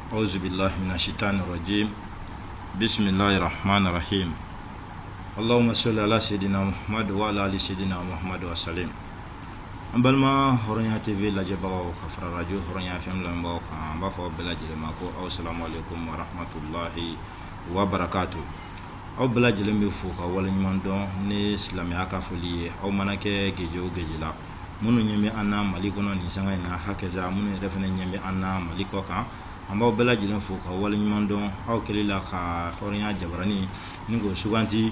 أعوذ بالله من الشيطان الرجيم بسم الله الرحمن الرحيم اللهم صل على سيدنا محمد وعلى آل سيدنا محمد وسلم أمبالما هورنيا تي في لاجباو كفر راديو هورنيا فيم لامباو كان بافو بلاجي ماكو أو السلام عليكم ورحمة الله وبركاته أو بلاجي ميفوكا ولا نيماندون ني اسلامي اكافولي أو مناكي جيجو جيجلا منو نيمي أنا ماليكونا نيسانغا نا هكذا منو رفنا نيمي أنا ماليكوكا ambaw bela jilen fo ka wala nyimandon aw kelila ka horinya jabrani ningo suganti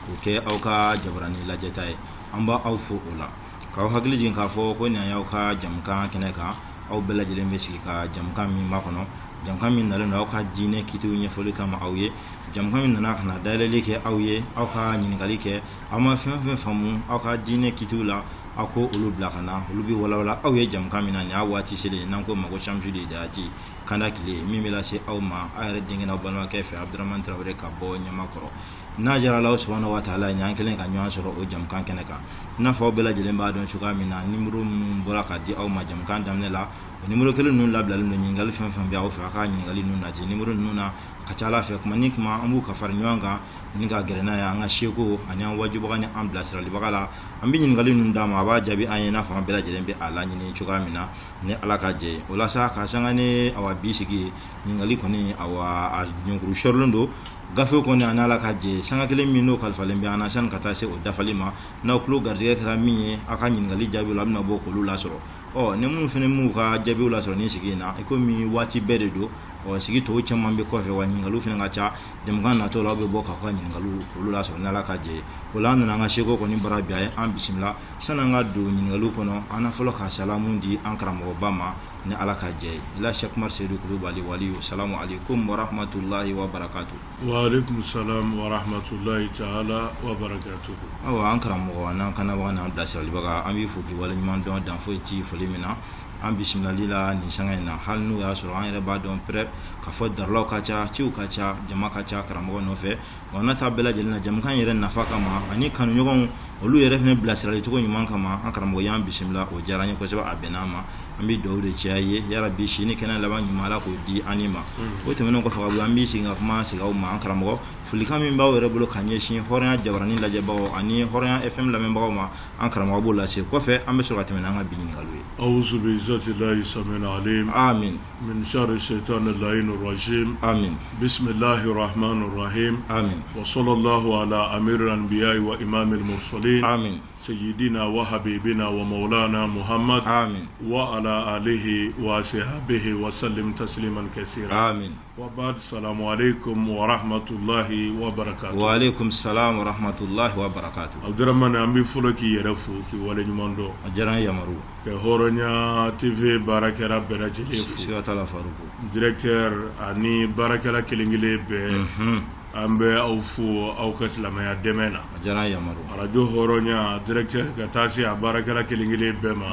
ko ke aw ka jabrani la jetay amba aw fo ola ka hagli jin ka fo ko nya yaw ka jamka keneka aw bela jilen be ka jamka mi makono jamka mi nalen aw ka dine kitu nya fo le kama awye jamka mi nana kana dalele ke awye aw ka nyingali ke ama fen famu aw ka dine kitu la ako ulu blakana ulu bi wala awye jamka mi nanya wati sele nanko mago shamjudi daati kanda kile mimila se awma ayre dingina banwa kefe Abdurrahman Traoré ka bo nyama koro najara Allah subhanahu wa ta'ala nyankelen ka nyaa soro o jam kan keneka na fo bela jelen ba don shuka mina nimru mbolaka di awma jam kan damne la nimru kele nun la blal no nyingal fam bi aw fa ka nyingal nun na ti nimru nuna ka chala fe kuma nikma ambu ka far nyanga ninga gerena ya nga sheko anya wajibu kan ambulance li bagala ambi nyingal nun dama ba jabi ayena fa bela jelen be ala nyini shuka mina ne alaka je wala sa ka sangane awa bisigi nyingali koni awa nyunguru shorlondo gafe ko ni anala kaje sanga kele mino kalfalen bi ana san kata se o dafalima na klo garje kra minye aka nyingali jabi lamna bo ko lula soro o ne mun fene mu ka jabi ula soro ni sigina e ko mi wati beredo o sigi to chamma be ko fe wa nyingalu fene ngacha dem ganna to labe bo ka ka nyingalu lula soro na la kaje kolana na nga sheko ko ni barabi ay am bismillah sananga do nyingalu kono ana folo ka salamu di ankara mo bama ni alaka jey la Cheikh Marseydou Coulibaly wali assalamu alaikum wa rahmatullahi wa barakatuh wa alaikum salam wa rahmatullahi ta'ala wa barakatuh awa ankara mo wana kana wana dasal baga ambi fuki wala nyman don dan foiti folimina am bismillah lila ni sangayna hal nu ya sura an reba don prep ka fodar lokacha ciu kacha jama kacha karamo no fe wana tabela jelna jam kan yere nafaka ma ani kanu nyogon olu yere fene blasirali to ko nyman kama ankara mo yam bismillah o jaranya ko seba abenama ambi dawde chaye ya rabbi shini kana laban nyimala ko di anima o te menon ko fa bu ambi singa kuma siga o ma ankara mo fulika min bawo yere bolo kanye shin horan jabrani la jabawo ani horan fm la men bawo ma ankara mo bo la se ko fe ambe so gatemena nga binin galwe auzu bi zati llahi samin alim amin min sharri shaitanir lain rajim amin bismillahir rahmanir rahim amin wa sallallahu ala amiril anbiya'i wa imamil mursalin amin سيدنا وحبيبنا ومولانا محمد آمين وعلى آله وصحبه وسلم تسليما كثيرا آمين وبعد السلام عليكم ورحمة الله وبركاته وعليكم السلام ورحمة الله وبركاته عبد الرحمن أمي فلكي يرفو في ولي مندو أجران يمرو كهورنيا تي في باركة ربنا جليفو سيوة الله فاروق ديريكتور أني باركة كيلينجلي ambe au fu au kaslama ya demena ajana yamaru radio horonya director katasi abarakala kilingile bema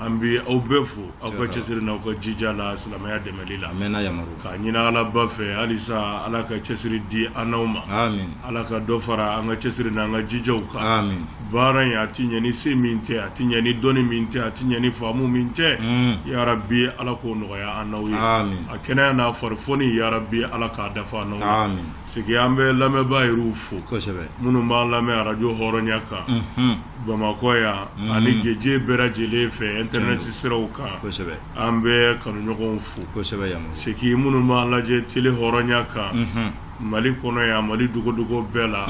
ambi au befu au ka chesiri na ko jijala salama ya demelila amena yamaru ka nyina ala bafe alisa ala ka chesiri di anauma amin ala ka dofara anga chesiri na anga jijauka amin baran ya tinya ni seminte atinya ni doni minte atinya ni famu minte ya rabbi ala ko no ya anawi amin akena na farfoni ya rabbi ala ka dafa no amin sigi ambe lame bayiru fu kosebe munu ma lame radio horonya ka Bamako ya ani geje bera jele fe internet siraw ka kosebe ambe kanu nyogon fu kosebe yamu sigi munu ma laje tele horonya ka Mali kono ya Mali dugo bela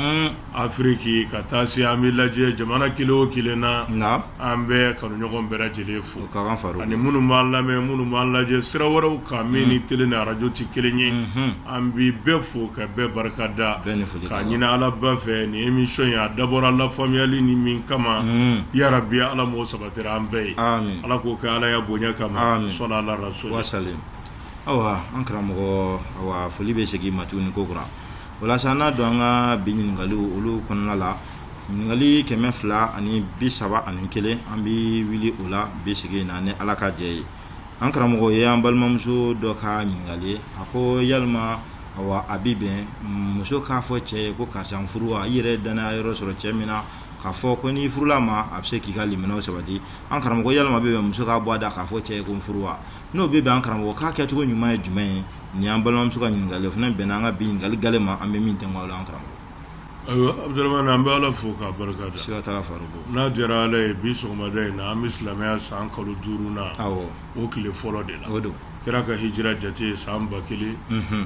Afriki katasi amilaje jamana kilo kilena na ambe kanu nyogon bera jele fu ka faru ani munu ma lame munu ma laje sirawaraw ka mini tele na radio ti kelenye ambi befu ka be barkada ka nyina ala bafe ni emission ya dabora la family ni min kama ya rabbi ala mo sabatira ambe amin ala ko ka ala ya bonya kama sallallahu alaihi rasul wa sallim awa ankara mo awa folibe segi matuni kokura wala sana do nga binin galu ulu konna la ngali keme fla ani bisaba ani kele ambi wili ula bisigi na ne alaka je ankara mo ye ambal mamsu do ka ngali ako yalma awa abibe muso ka fo che ko ka san furuwa yire dana yoro soro chemina k'a fɔ ko ni furula ma a bɛ se k'i ka liminɛw sabati an karamɔgɔ yalama bɛ bɛn muso k'a bɔ a da k'a fɔ cɛ ye ko n furu wa n'o bɛ bɛn an karamɔgɔ k'a kɛcogo ɲuman ye jumɛn ye ni an balimamuso ka ɲininkali o fana bɛnna an ka bi ɲininkali gale ma an bɛ min tɛŋɔ la an karamɔgɔ. ayiwa Abdramane an bɛ Ala fo k'a barikada. Siga t'a la Faruku. n'a diyara Ala ye bi sɔgɔmada in na an bɛ silamɛya san kalo 5nan o tile fɔlɔ de la. O don. kira ka hijira jate san 1000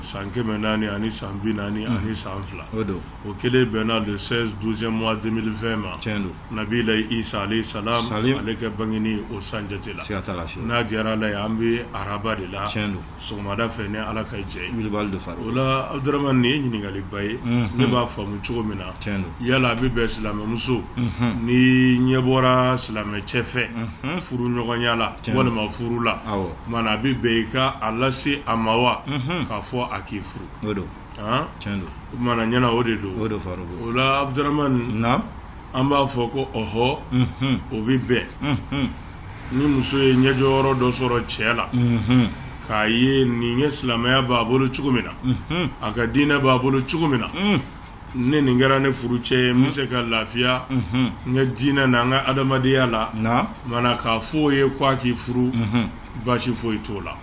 san 400 ani san 40 ani san 2 o don. o kelen bɛnna le 16/12 mois 2020 ma. Tiɲɛ don. Nabila Isa alayhi salam ale ka bangeni o san jate la. Siga t'a la fiyewu. n'a diyara Ala ye an bɛ araba de la. Tiɲɛ don. sɔgɔmada fɛ ni Ala ka jɛ ye. Wilibali don Faruku. o la Abdramane nin ye ɲininkaliba ye ne b'a faamu cogo min na. Tiɲɛ don. yala a bɛ bɛn silamɛmuso ni ɲɛ bɔra silamɛcɛ fɛ furu ɲɔgɔnya la walima furu la mana a bɛ bɛn i ka a lase a ma wa k'a fɔ a k'i furu. O don. Tiɲɛ don. mana ɲɛna o de don. O don Faruku. o la Abdramane an b'a fɔ ko ɔhɔ o bɛ bɛn ni muso ye ɲɛjɔyɔrɔ dɔ sɔrɔ cɛ la k'a ye nin ye silamɛya b'a bolo cogo min na a ka diinɛ b'a bolo cogo min na ne nin kɛra ne furu cɛ ye n bɛ se ka lafiya n ka diinɛ na n ka adamadenya la mana k'a fɔ o ye k'a k'i furu baasi foyi t'o la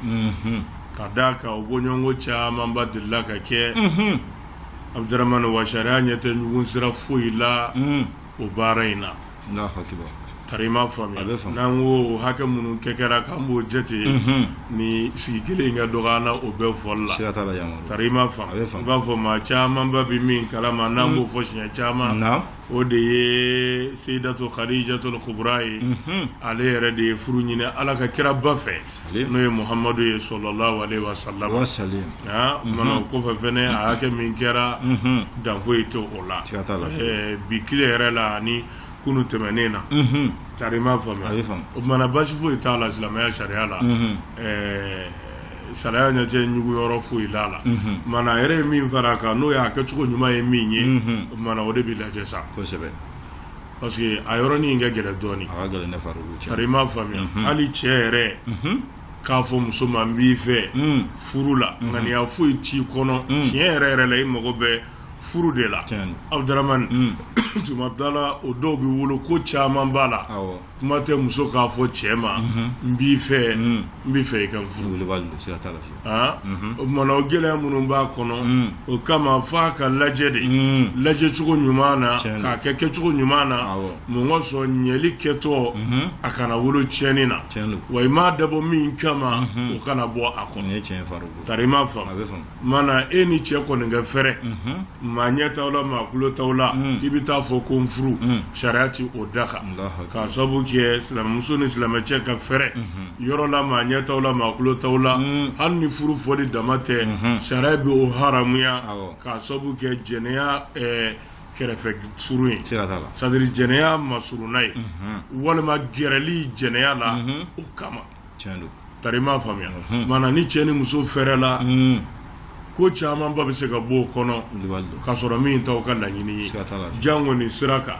ka d'a kan o bɔɲɔgɔnko camanba delila ka kɛ Abdramane wa sariya ɲɛ tɛ ɲugun sira foyi la o baara in na. tari ma faamuya n'an ko hakɛ minnu kɛra k'an b'o jate ni sigi kelen ka dɔgɔ an na o bɛɛ fɔli la tari ma faamu n b'a fɔ maa camanba bɛ min kalama n'an b'o fɔ siɲɛ caman o de ye Seyidatu Khadijatul Kubra ye ale yɛrɛ de ye furu ɲini Ala ka kira ba fɛ n'o ye Muhamadu ye sallallahu alaihi wasallam mana o kɔfɛ fɛnɛ a hakɛ min kɛra dan foyi tɛ o la bi tile yɛrɛ la ani kunu tɛmɛnen na tari ma faamuya o mana basi foyi t'a la silamɛya sariya la sariya ɲɛ tɛ ɲuguyɔrɔ foyi la la mana a yɛrɛ ye min fara a kan n'o ye a kɛcogo ɲuman ye min ye mana o de bɛ lajɛ sa parce que a yɔrɔnin kɛ gɛlɛn dɔɔnin tari ma faamuya hali cɛ yɛrɛ k'a fɔ muso ma n b'i fɛ furu la ŋaniya foyi t'i kɔnɔ tiɲɛ yɛrɛ yɛrɛ la i mago bɛ furu de la Abdramane tuma dɔ la o dɔw bɛ wolo ko caman b'a la kuma tɛ muso k'a fɔ cɛ ma n b'i fɛ i ka furu o tumana o gɛlɛya minnu b'a kɔnɔ o kama f'a ka lajɛ de lajɛ cogo ɲuman na k'a kɛ kɛcogo ɲuman na mɔgɔ sɔn ɲɛli kɛtɔ a kana wolo tiɲɛni na wa i m'a dabɔ min kama o kana bɔ a kɔnɔ tari ma faamu mana e ni cɛ kɔni ka fɛrɛ maa ɲɛ t'aw la maa kulo t'aw la k'i bɛ taa fɔ ko n furu sariya ti o da kan k'a sababu kɛ silamɛmuso ni silamɛcɛ ka fɛrɛ yɔrɔ la maa ɲɛ t'aw la maa kulo t'aw la hali ni furu fɔli dama tɛ sariya bɛ o haramuya k'a sababu kɛ jɛnɛya kɛrɛfɛ furu ye c'est-à-dire jɛnɛya masuruna ye walima gɛrɛli jɛnɛya la o kama tari ma faamuya mana ni cɛ ni muso fɛrɛ la ko caman ba bɛ se ka bɔ o kɔnɔ ka sɔrɔ min t'aw ka laɲini ye jango ni sira kan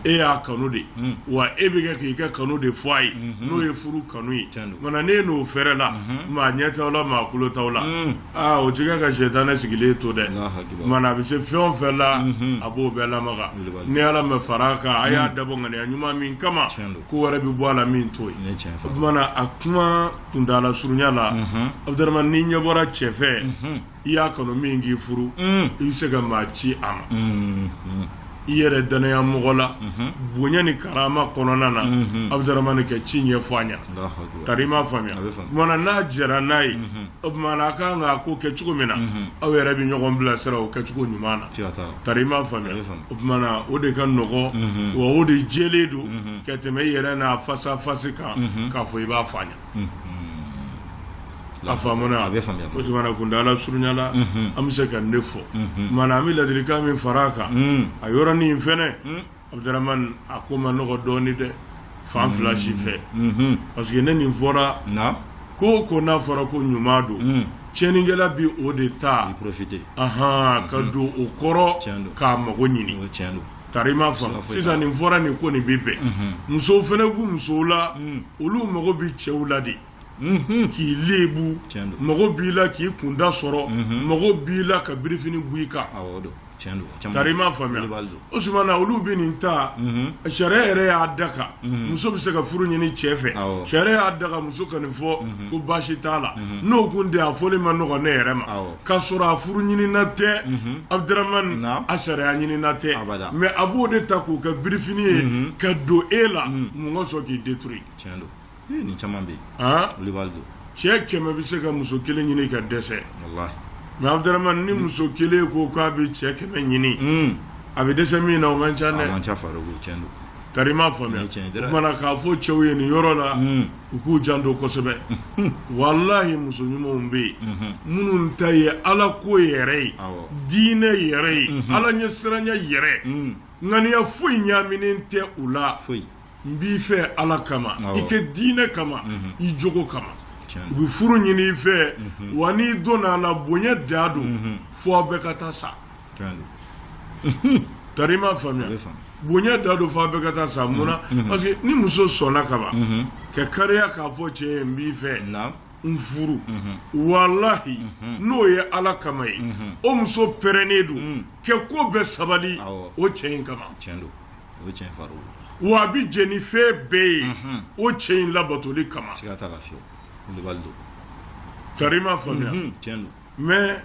e y'a kanu de wa e bɛ kɛ k'i ka kanu de fɔ a ye n'o ye furu kanu ye mana n'e n'o fɛrɛ la maa ɲɛ t'aw la maa kulo t'aw la o ti kɛ ka sɛtanɛ sigilen to dɛ mana a bɛ se fɛn o fɛn la a b'o bɛɛ lamaga ni Ala ma fara a kan a y'a dabɔ ŋaniya ɲuman min kama ko wɛrɛ bɛ bɔ a la min t'o ye o tumana a kuma kuntala surunya la Abdramane ni ɲɛ bɔra cɛ fɛ i y'a kanu min k'i furu i bɛ se ka maa ci a ma i yɛrɛ danaya mɔgɔ la bonya ni karama kɔnɔna na Abdramane ka ci ɲɛfɔ a ɲɛ tari ma faamuya tumana n'a jɛra n'a ye o tumana a kan k'a ko kɛ cogo min na aw yɛrɛ bɛ ɲɔgɔn bilasira o kɛcogo ɲuman na tari ma faamuya o tumana o de ka nɔgɔ wa o de jɛlen don ka tɛmɛ i yɛrɛ n'a fasa fasi kan k'a fɔ i b'a fɔ a ɲɛ a faamuna o tumana kuntala surunya la an bɛ se ka ne fɔ mana an bɛ ladilikan min fara a kan a yɔrɔnin fɛnɛ Abdramane a ko ma nɔgɔ dɔɔnin dɛ fan fila si fɛ parce que ne nin fɔra ko n'a fɔra ko ɲuman don tiɲɛnikɛla bi o de ta ka don o kɔrɔ k'a mago ɲini tari ma faamu sisan nin fɔra nin ko nin bɛ bɛn musow fɛnɛ b'u musow la olu mago bɛ cɛw la de k'i lebu mago b'i la k'i kunda sɔrɔ mago b'i la ka birifini b'i kan tarima faamuya o sumana olu bɛ nin ta sariya yɛrɛ y'a daka muso bɛ se ka furu ɲini cɛ fɛ sariya y'a daka muso ka nin fɔ ko baasi t'a la n'o kun tɛ a fɔli ma nɔgɔn ne yɛrɛ ma k'a sɔrɔ a furu ɲinina tɛ Abdramane a sariya ɲinina tɛ mais a b'o de ta k'o kɛ birifini ye ka don e la mun ka sɔn k'i détruire ni caman bɛ yen cɛ 100 bɛ se ka muso 1 ɲini ka dɛsɛ mais Abdramane ni muso 1 ko k'a bɛ cɛ 100 ɲini a bɛ dɛsɛ min na o man ca dɛ tarima faamuya o kumana k'a fɔ cɛw ye nin yɔrɔ la u k'u janto kosɛbɛ wallahi muso ɲumanw bɛ yen minnu ta ye ala ko yɛrɛ ye diinɛ yɛrɛ ye ala ɲɛsiranya yɛrɛ ŋaniya foyi ɲaaminen tɛ u la n b'i fɛ ala kama i kɛ diinɛ kama i jogo kama u bɛ furu ɲini i fɛ wa n'i donna a la bonya da don fo aw bɛɛ ka taa sa tarima faamuya bonya da don fo aw bɛɛ ka taa sa mun na parce que ni muso sɔnna ka ban ka kariya k'a fɔ cɛ ye n b'i fɛ n furu wallahi n'o ye ala kama ye o muso pɛrɛnnen don kɛ ko bɛɛ sabali o cɛ in kama wa a bɛ jɛni fɛn bɛɛ ye o cɛ in labatoli kama tarima faamuya mais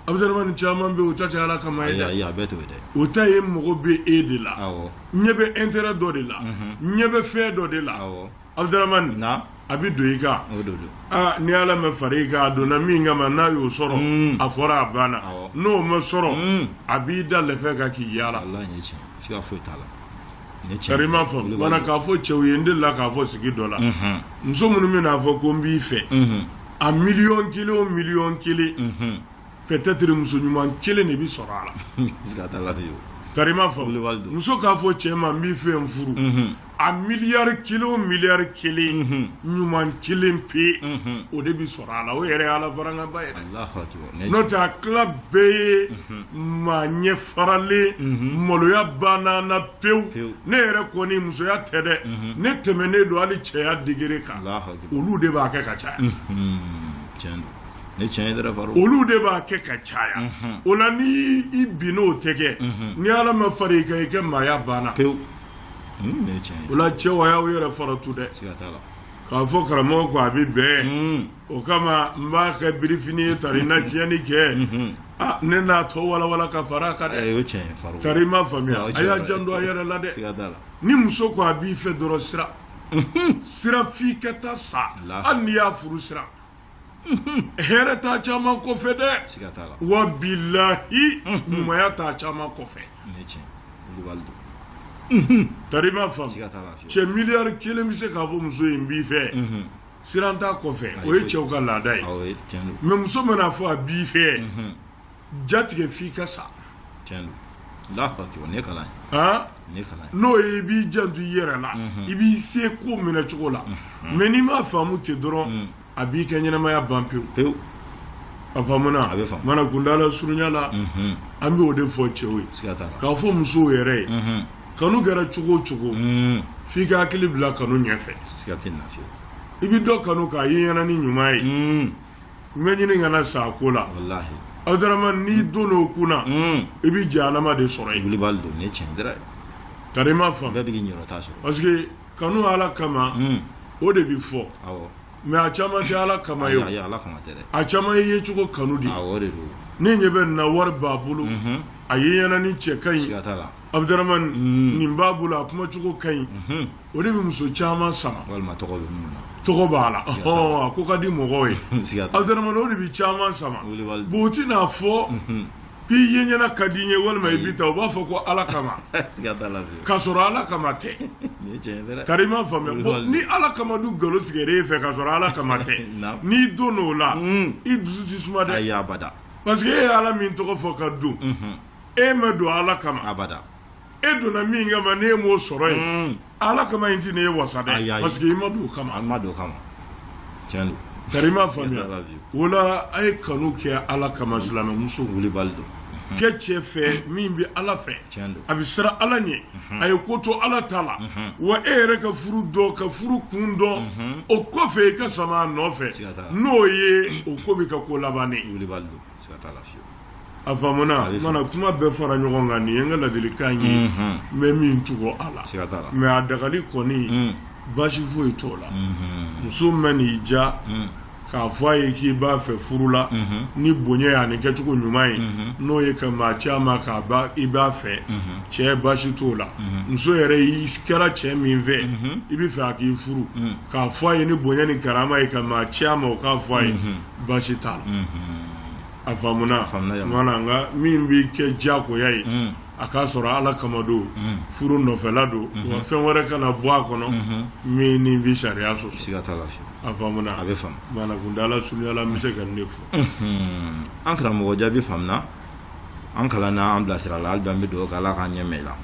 Abdramane caman bɛ o ta cɛ ala kama ye o ta ye mɔgɔ bɛ e de la ɲɛ bɛ intérêt dɔ de la ɲɛ bɛ fɛn dɔ de la Abdramane a bɛ don i kan ni ala ma fara i kan a donna min kama n'a y'o sɔrɔ a fɔra a banna n'o ma sɔrɔ a b'i da lɛfɛ kan k'i yaala tarima faamu mana k'a fɔ cɛw ye n delila k'a fɔ sigi dɔ la muso minnu bɛ n'a fɔ ko n b'i fɛ a miliyɔn kelen o miliyɔn kelen peut-être muso ɲuman 1 de bɛ sɔrɔ a la tarima faamu muso k'a fɔ cɛ ma n b'i fɛ n furu a miliyari 1 o miliyari 1 ɲuman 1 pe o de bɛ sɔrɔ a la o yɛrɛ ye ala farankaba ye n'o tɛ a tila bɛɛ ye maa ɲɛ faralen maloya banna na pewu ne yɛrɛ kɔni musoya tɛ dɛ ne tɛmɛnen don hali cɛya degré kan olu de b'a kɛ ka caya olu de b'a kɛ ka caya o la ni i bin'o tɛ kɛ ni ala ma fara i kan i kɛ maaya banna o la cɛw a y'aw yɛrɛ faratu dɛ k'a fɔ karamɔgɔ ko a bɛ bɛn o kama n b'a kɛ birifini ye tari na tiɲɛni kɛ ne n'a tɔ walawala ka fara a kan dɛ tari ma faamuya a y'a janto a yɛrɛ la dɛ ni muso ko a b'i fɛ dɔrɔn sira f'i ka taa sa hali n'i y'a furu sira hɛrɛ t'a caman kɔfɛ dɛ wa bilahi ɲumanya t'a caman kɔfɛ tarima faamu cɛ miliyari 1 bɛ se k'a fɔ muso in b'i fɛ siran t'a kɔfɛ o ye cɛw ka laada ye mais muso mana fɔ a b'i fɛ jatigɛ f'i ka sa n'o ye i b'i janto i yɛrɛ la i b'i se ko minɛ cogo la mais n'i m'a faamu ten dɔrɔn a b'i kɛ ɲɛnamaya ban pewu a faamuna mana kundala surunya la an bɛ o de fɔ cɛw ye k'a fɔ musow yɛrɛ ye kanu kɛra cogo o cogo f'i ka hakili bila kanu ɲɛfɛ i bɛ dɔ kanu k'a ye ɲɛna ni ɲuman ye n bɛ ɲini kana sa a ko la Abdramane n'i donn'o kunna i bɛ jahanama de sɔrɔ yen tarima faamu parce que kanu ala kama o de bɛ fɔ mais a caman tɛ ala kama ye a caman ye cogo kanu di ne ɲɛ bɛ na wari b'a bolo a ye ɲɛna ni cɛ ka ɲi Abdramane nin b'a bolo a kuma cogo ka ɲi o de bɛ muso caman sama tɔgɔ b'a la a ko ka di mɔgɔw ye Abdramane o de bɛ caman sama bon o tɛna fɔ k'i ye ɲɛna ka di n ye walima i bɛ taa o b'a fɔ ko ala kama k'a sɔrɔ ala kama tɛ tarima faamuya bon ni ala kama du nkalon tigɛra e fɛ k'a sɔrɔ ala kama tɛ n'i donn'o la i dusu tɛ suma dɛ parce que e ye ala min tɔgɔ fɔ ka don e ma don ala kama e donna min kama ne m'o sɔrɔ yen ala kama in ti ne ye wasa dɛ parce que i ma don o kama tarima faamuya o la a ye kanu kɛ ala kama silamɛmuso kɛ cɛ fɛ min bɛ ala fɛ a bɛ siran ala ɲɛ a ye ko to ala ta la wa e yɛrɛ ka furu dɔn ka furu kun dɔn o kɔfɛ i ka sama a nɔfɛ n'o ye o ko bɛ ka ko laban ne a famuna mana kuma bɛɛ fara ɲɔgɔn kan nin ye n ka ladilikan ye n bɛ min tugu a la mais a dagali kɔni basi foyi t'o la muso min bɛ n'i ja k'a fɔ a ye k'i b'a fɛ furu la ni bonya y'a ni kɛcogo ɲuman ye n'o ye ka maa caman k'a i b'a fɛ cɛ basi t'o la muso yɛrɛ i kɛra cɛ min fɛ i bɛ fɛ a k'i furu k'a fɔ a ye ni bonya ni karama ye ka maa caman o k'a fɔ a ye basi t'a la a faamuna mana nka min b'i kɛ diyagoya ye a k'a sɔrɔ ala kama don furu nɔfɛla don wa fɛn wɛrɛ kana bɔ a kɔnɔ min ni bɛ sariya sɔsɔ a faamuna a bɛ faamu mana kuntala sunyala n bɛ se ka ne fɔ an karamɔgɔ jaabi faamuna an kalanna an bilasira la hali bi an bɛ dugawu kɛ ala k'an ɲɛ mɛn i la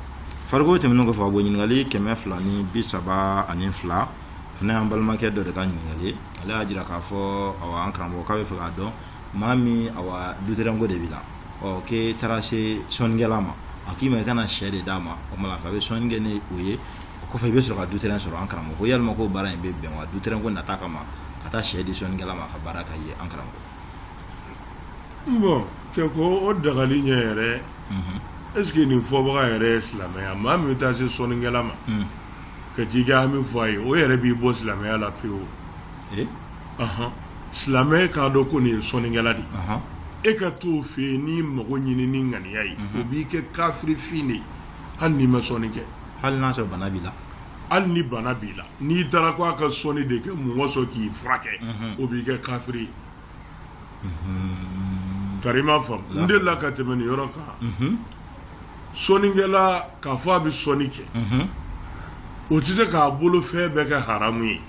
farikolo tɛmɛnen kɔfɛ a bɔ ɲininkali 232 fana y'an balimakɛ dɔ de ka ɲininkali ale y'a jira k'a fɔ awa an karamɔgɔ k'a bɛ fɛ k'a dɔn maa min awa dutɛrɛnko de b'i la k'e taara se sɔnnikɛla ma a k'i ma i kana sɛ de d'a ma o tuma fɛ a bɛ sɔnni kɛ ni o ye o kɔfɛ i bɛ sɔrɔ ka dutɛrɛn sɔrɔ an karamɔgɔ ko yalima ko baara in bɛ bɛn wa dutɛrɛnko nata kama ka taa sɛ di sɔnnikɛla ma ka baara ka ye an karamɔgɔ. bon kɛ ko o dagali ɲɛ yɛrɛ est ce que nin fɔbaga yɛrɛ ye silamɛya maa min bɛ taa se sɔnnikɛla ma ka t'i ka hami fɔ a ye o yɛrɛ b'i bɔ silamɛya la pewu silamɛ k'a dɔn ko nin ye sɔnnikɛla de e ka t'o fɛ yen n'i mago ɲini ni ŋaniya ye o b'i kɛ kafirifin de hali n'i ma sɔnni kɛ hali n'a sɔrɔ bana b'i la hali ni bana b'i la n'i taara ko a ka sɔnni de kɛ mun sɔn k'i furakɛ o b'i kɛ kafiri kari ma faamu n delila ka tɛmɛ nin yɔrɔ kan sɔnnikɛla k'a fɔ a bɛ sɔnni kɛ o tɛ se k'a bolo fɛn bɛɛ kɛ haramu ye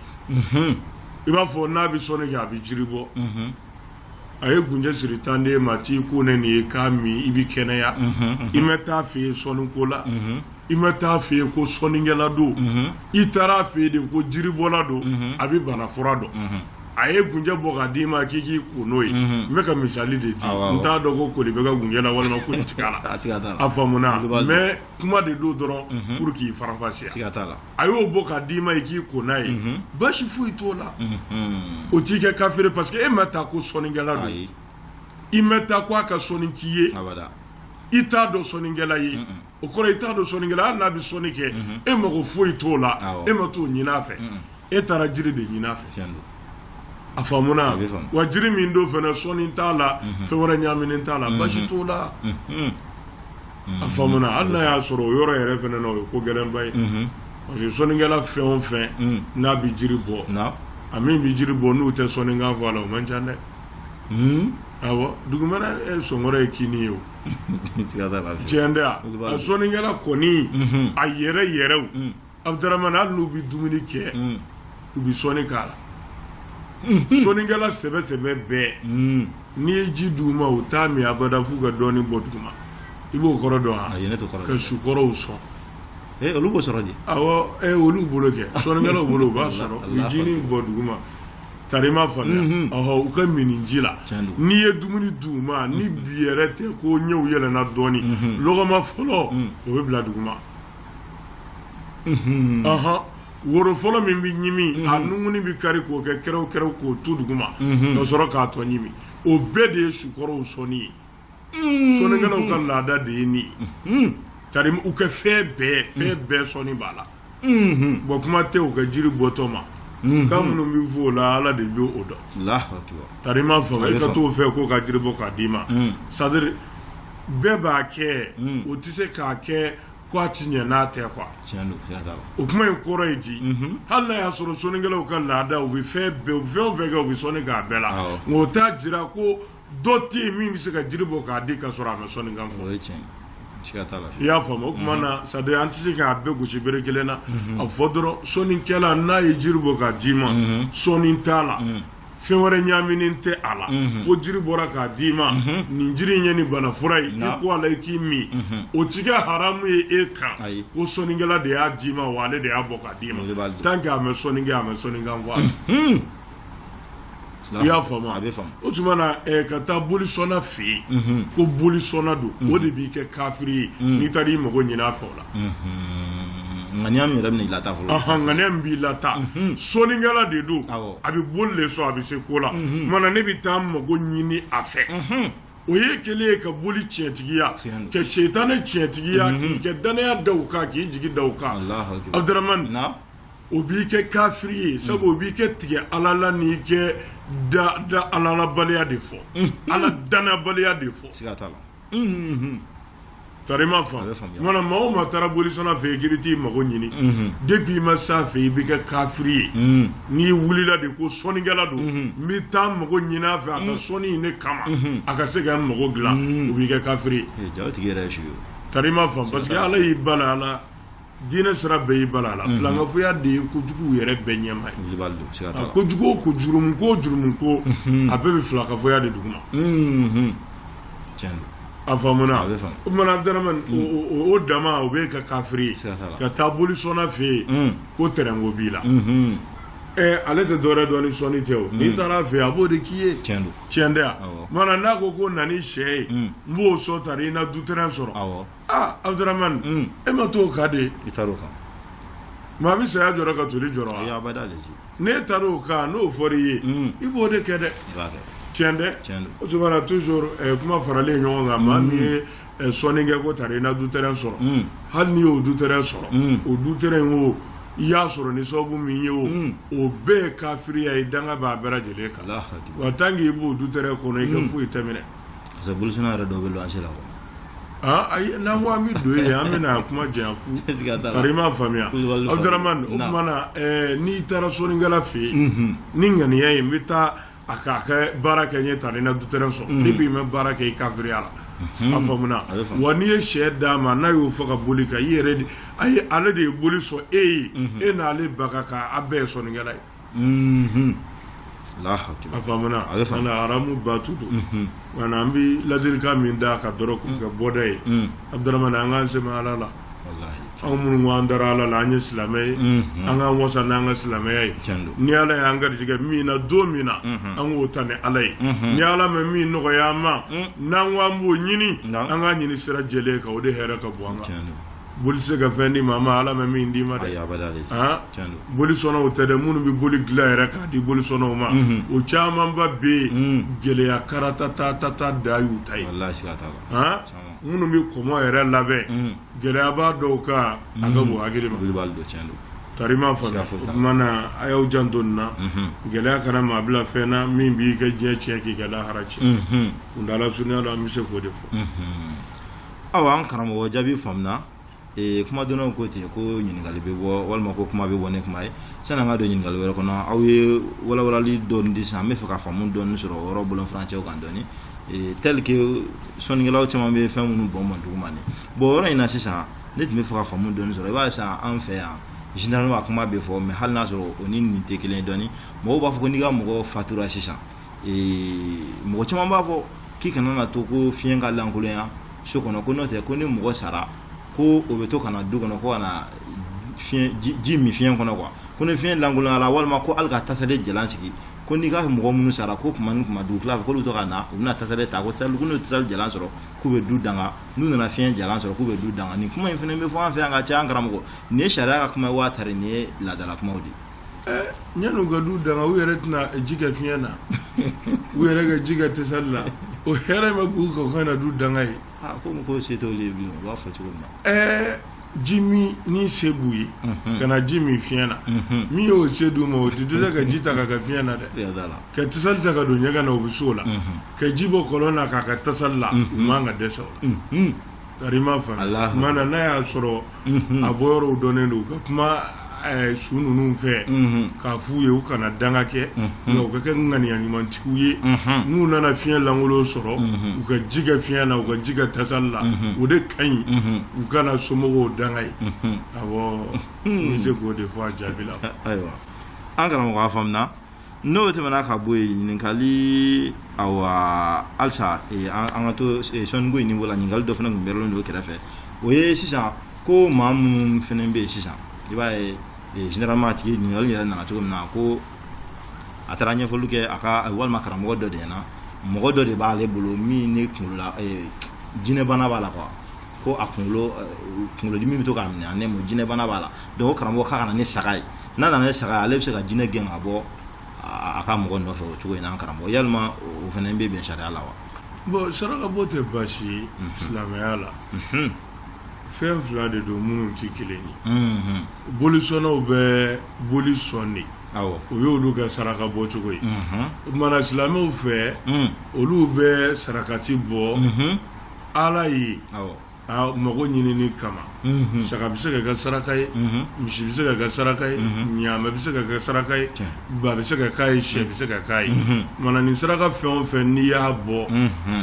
i b'a fɔ n'a bɛ sɔnni kɛ a bɛ jiri bɔ a ye gunjɛ siri tanden ma t'i ko ne nin ye k'a min i bɛ kɛnɛya i ma taa fɛ yen sɔnniko la i ma taa fɛ yen ko sɔnnikɛla don i taara fɛ yen de ko jiribɔla don a bɛ bana fura dɔn a ye gunjɛ bɔ k'a d'i ma k'i k'i ko n'o ye n bɛ ka misali de di n t'a dɔn ko koli bɛ ka gunjɛ la walima ko tigɛ la a faamuna mais kuma de don dɔrɔn pour k'i farafasiya a y'o bɔ k'a d'i ma i k'i ko n'a ye basi foyi t'o la o t'i kɛ kafiri parce que e ma taa ko sɔnnikɛla don i ma taa ko a ka sɔnni k'i ye i t'a dɔn sɔnnikɛla ye o kɔrɔ i t'a dɔn sɔnnikɛla hali n'a bɛ sɔnni kɛ e mago foyi t'o la e ma t'o ɲini a fɛ e taara jiri de ɲini a fɛ a faamuna wa jiri min do fana sɔnni t'a la fɛn wɛrɛ ɲaaminen t'a la basi t'o la a faamuna hali n'a y'a sɔrɔ o yɔrɔ yɛrɛ fana na o ye ko gɛlɛnba ye parce que sɔnnikɛla fɛn o fɛn n'a bɛ jiri bɔ a min bɛ jiri bɔ n'u tɛ sɔnnikan fɔ a la o man ca dɛ awɔ dugumana sɔngɔrɔ ye kini ye o tiɲɛ tɛ a sɔnnikɛla kɔni a yɛrɛw Abdurahmane hali n'u bɛ dumuni kɛ u bɛ sɔnni k'a la sɔnnikɛla sɛbɛ bɛɛ n'i ye ji d'u ma u t'a min abada f'u ka dɔɔni bɔ duguma i b'o kɔrɔ dɔn wa ka sukɔrɔw sɔn olu b'o sɔrɔ de awɔ olu bolo kɛ sɔnnikɛlaw bolo u b'a sɔrɔ u ye jinin bɔ duguma tari ma faamuya u ka mini ji la n'i ye dumuni d'u ma ni bi yɛrɛ tɛ ko ɲɛw yɛlɛnna dɔɔni lɔgɔma fɔlɔ o bɛ bila duguma woro fɔlɔ min bɛ ɲimi a nunguni bɛ kari k'o kɛ kɛrɛw k'o tu duguma ka sɔrɔ k'a tɔ ɲimi o bɛɛ de ye sukɔrɔw sɔnni ye sɔnnikɛlaw ka laada de ye nin ye tari u kɛ fɛn bɛɛ sɔnni b'a la bɔn kuma tɛ u ka jiri bɔtɔ ma kan minnu bɛ fɔ o la ala de bɛ o dɔn tari ma faamu i ka t'o fɛ k'o ka jiri bɔ k'a d'i ma sadiri bɛɛ b'a kɛ o tɛ se k'a kɛ ko a ti ɲɛ n'a tɛ quoi o kuma in kɔrɔ ye di hali n'a y'a sɔrɔ sɔnnikɛlaw ka laada u bɛ fɛn o fɛn kɛ u bɛ sɔnni k'a bɛɛ la nka o t'a jira ko dɔ tɛ yen min bɛ se ka jiri bɔ k'a di ka sɔrɔ a ma sɔnnikan fɔ i y'a faamu o kuma na c'est à dire an tɛ se k'a bɛɛ gosi bere kelen na a fɔ dɔrɔn sɔnnikɛla n'a ye jiri bɔ k'a d'i ma sɔnni t'a la fɛn wɛrɛ ɲaaminen tɛ a la fo jiri bɔra k'a d'i ma nin jiri in ye nin bana fura ye i ko a la i k'i min o tɛ kɛ haramu ye e kan ko sɔnnikɛla de y'a d'i ma wa ale de y'a bɔ k'a d'i ma tant que a mɛ sɔnni kɛ a mɛ sɔnnikan fɔ a la i y'a faamu o tuma na ka taa bolisɔnna fɛ yen ko bolisɔnna don o de b'i kɛ kafiri ye n'i taara i mago ɲini a fɛ o la ŋaniya min yɛrɛ bɛ n'i lata fɔlɔ ŋaniya min b'i lata sɔnnikɛla de don a bɛ boli de sɔn a bɛ se ko la mana ne bɛ taa mago ɲini a fɛ o ye kele ka boli tiɲɛtigiya ka shaytan tiɲɛtigiya k'i kɛ danaya da u kan k'i jigi da u kan Abdurahman o b'i kɛ kafiri ye sabu o b'i kɛ tigɛ Ala la n'i kɛ da Ala la baliya de fɔ Ala danabaliya de fɔ siga t'a la tarima fa mana maa o maa taara bolisɔnna fɛ yen k'i bɛ t'i mago ɲini depuis i ma s'a fɛ i bɛ kɛ kafiri ye n'i wulila de ko sɔnnikɛla don n bɛ taa mago ɲini a fɛ a ka sɔnni in ne kama a ka se ka mago dilan o b'i kɛ kafiri ye jaw tigi yɛrɛ ye su ye tarima fa parce que Ala y'i bala a la diinɛ sira bɛɛ y'i bala a la filankafoya de ye kojugu yɛrɛ bɛɛ ɲɛma ye kojugu o ko jurumu ko a bɛɛ bɛ filakafoya de duguma a faamuna o mana Abdurahman o dama o bɛ ka kafiri ka taa bolisɔnna fɛ yen ko tɛrɛnko b'i la ale tɛ dɔwɛrɛ dɔn ni sɔnni tɛ o n'i taara a fɛ a b'o de k'i ye tiɲɛ tɛ a mana n'a ko nani sɛ ye n b'o sɔ tari i na du terrain sɔrɔ Abdurahman e ma t'o kan de i taar'o kan maa bɛ saya jɔrɔ ka toli jɔrɔ wa n'e taar'o kan n'o fɔr'i ye i b'o de kɛ dɛ tiɲɛ tɛ o tuma na toujours kuma faralen ɲɔgɔn kan maa min ye sɔnni kɛ ko tari i na du terrain sɔrɔ hali n'i y'o du terrain sɔrɔ o du terrain o i y'a sɔrɔ ni sababu min ye o bɛɛ ye kafiriya ye danga b'a bɛɛ lajɛlen kan wa tant que i b'o du terrain kɔnɔ i ka foyi tɛ minɛ parce que bolisɔnna yɛrɛ dɔw bɛ luwanse la ayi n'an ko an bɛ don yen an bɛna kuma janya fu kari m'a faamuya Abdurahman o tuma na n'i taara sɔnnikɛla fɛ yen ni ŋaniya ye n bɛ taa a ka kɛ baara kɛ n ye tari na du terrain sɔrɔ depuis i ma baara kɛ i kafiriya la a faamuna wa n'i ye sɛ d'a ma n'a y'o fɔ ka boli kan i yɛrɛ ale de ye boli sɔn e ye e n'ale baga ka a bɛɛ ye sɔnnikɛla ye a faamuna ana aramu batu don wana an bɛ ladilikan min da ka dɔrɔn k'u kɛ bɔda ye Abdurahman an k'an sɛmɛ Ala la anw minnu ko an dara Ala la an ye silamɛ ye an k'an wasa n'an ka silamɛya ye ni Ala y'an garijɛgɛ min na don min na an k'o ta ni Ala ye ni Ala ma min nɔgɔya an ma n'an ko an b'o ɲini an k'a ɲini sira jɛlen kan o de hɛrɛ ka bon an kan boli se ka fɛn di ma Ala ma min d'i ma dɛ bolisɔnnaw tɛ dɛ minnu bɛ boli dilan yɛrɛ k'a di bolisɔnnaw ma o camanba bɛ yen gɛlɛya karatata da y'u ta ye minnu bɛ kɔmɔ yɛrɛ labɛn gɛlɛya b'a dɔw kan a ka bon hakili ma tarima fana o tuma na a y'aw janto nin na gɛlɛya kana maa bila fɛn na min b'i ka diɲɛ tiɲɛ k'i ka lahara tiɲɛ kuntala surunya la an bɛ se k'o de fɔ awa an karamɔgɔ jaabi faamuna kuma dɔnnaw ko ten ko ɲininkali bɛ bɔ walima ko kuma bɛ bɔ ne kuma ye sani an ka don ɲininkali wɛrɛ kɔnɔ aw ye walawalali dɔɔni di sisan an bɛ fɛ ka faamu dɔɔni sɔrɔ o yɔrɔ bolofarancɛw kan dɔɔni tel que sɔnnikɛlaw caman bɛ fɛn minnu bɔn duguma ni bon yɔrɔ in na sisan ne tun bɛ fɛ ka faamu dɔɔni sɔrɔ i b'a ye sisan an fɛ yan généralement kuma bɛ fɔ mais hali n'a sɔrɔ o ni nin tɛ kelen ye dɔɔni mɔgɔw b'a fɔ ko n'i ka mɔgɔ fatura sisan mɔgɔ caman b'a fɔ k'i kana na to ko fiɲɛ ka lankolonya so kɔnɔ ko n'o tɛ ko ni mɔgɔ sara ko o bɛ to kana du kɔnɔ ko kana ji min fiɲɛ kɔnɔ quoi ko ni fiɲɛ lankolonya la walima ko hali ka tasalen jalan sigi ko n'i ka mɔgɔ minnu sara ko kuma ni kuma dugu tila fɛ k'olu to ka na u bɛna tasalen ta ko n'u tasalen jalan sɔrɔ k'u bɛ du danga n'u nana fiɲɛ jalan sɔrɔ k'u bɛ du danga nin kuma in fana bɛ fɔ an fɛ yan ka caya an karamɔgɔ nin ye sariya ka kuma ye waa tari nin ye laadala kumaw de ɲan'u ka du danga u yɛrɛ tɛna ji kɛ fiɲɛ na u yɛrɛ ka ji kɛ tasali la o hɛrɛ ma k'u ka kan na du danga ye komi ko se t'olu ye bilen u b'a fɔ cogo min na ji min ni se b'u ye ka na ji min fiɲɛ na min y'o se d'u ma o tɛ dɛsɛ ka ji ta ka kɛ fiɲɛ na dɛ ka tasali ta ka don ɲɛgɛn na o bɛ s'o la ka ji bɔ kɔlɔn na k'a ka tasali la u man ka dɛsɛ o la kari ma faamu tuma na n'a y'a sɔrɔ a bɔyɔrɔw dɔnnen don ka kuma su ninnu fɛ k'a f'u ye u kana danga kɛ nka u ka kɛ ŋaniya ɲumantigiw ye n'u nana fiɲɛ lankolon sɔrɔ u ka ji kɛ fiɲɛ na u ka ji kɛ tasali la o de ka ɲi u kana somɔgɔw danga ye awɔ n bɛ se k'o de fɔ a jaabi la ayiwa an karamɔgɔ a faamuna n'o tɛmɛna ka bɔ yen ɲininkali awa halisa an ka to sɔnniko in niveau la ɲininkali dɔ fana tun bɛrɛlen don o kɛrɛfɛ o ye sisan ko maa minnu fana bɛ yen sisan i b'a ye généralement a tigi ɲininkali yɛrɛ nana cogo min na ko a taara ɲɛfɔli kɛ a ka walima karamɔgɔ dɔ de ɲɛna mɔgɔ dɔ de b'ale bolo min ni kunkolola jinɛbana b'a la quoi ko a kunkolodimi bɛ to k'a minɛ a nɛmu jinɛbana b'a la donc karamɔgɔ k'a kana ni saga ye n'a nana ni saga ye ale bɛ se ka jinɛ gɛn ka bɔ a ka mɔgɔ nɔfɛ o cogo in na karamɔgɔ yalima o fana bɛ bɛn sariya la wa bon saraka bɔ tɛ baasi ye silamɛya la fɛn fila de don minnu tɛ kelen ye bolisɔnnaw bɛ boli sɔn de o y'olu ka saraka bɔ cogo ye o tumana silamɛw fɛ olu bɛ sarakati bɔ ala ye mago ɲinini kama saga bɛ se ka kɛ saraka ye misi bɛ se ka kɛ saraka ye ɲaamɛ bɛ se ka kɛ saraka ye ba bɛ se ka k'a ye sɛ bɛ se ka k'a ye mana nin saraka fɛn o fɛn n'i y'a bɔ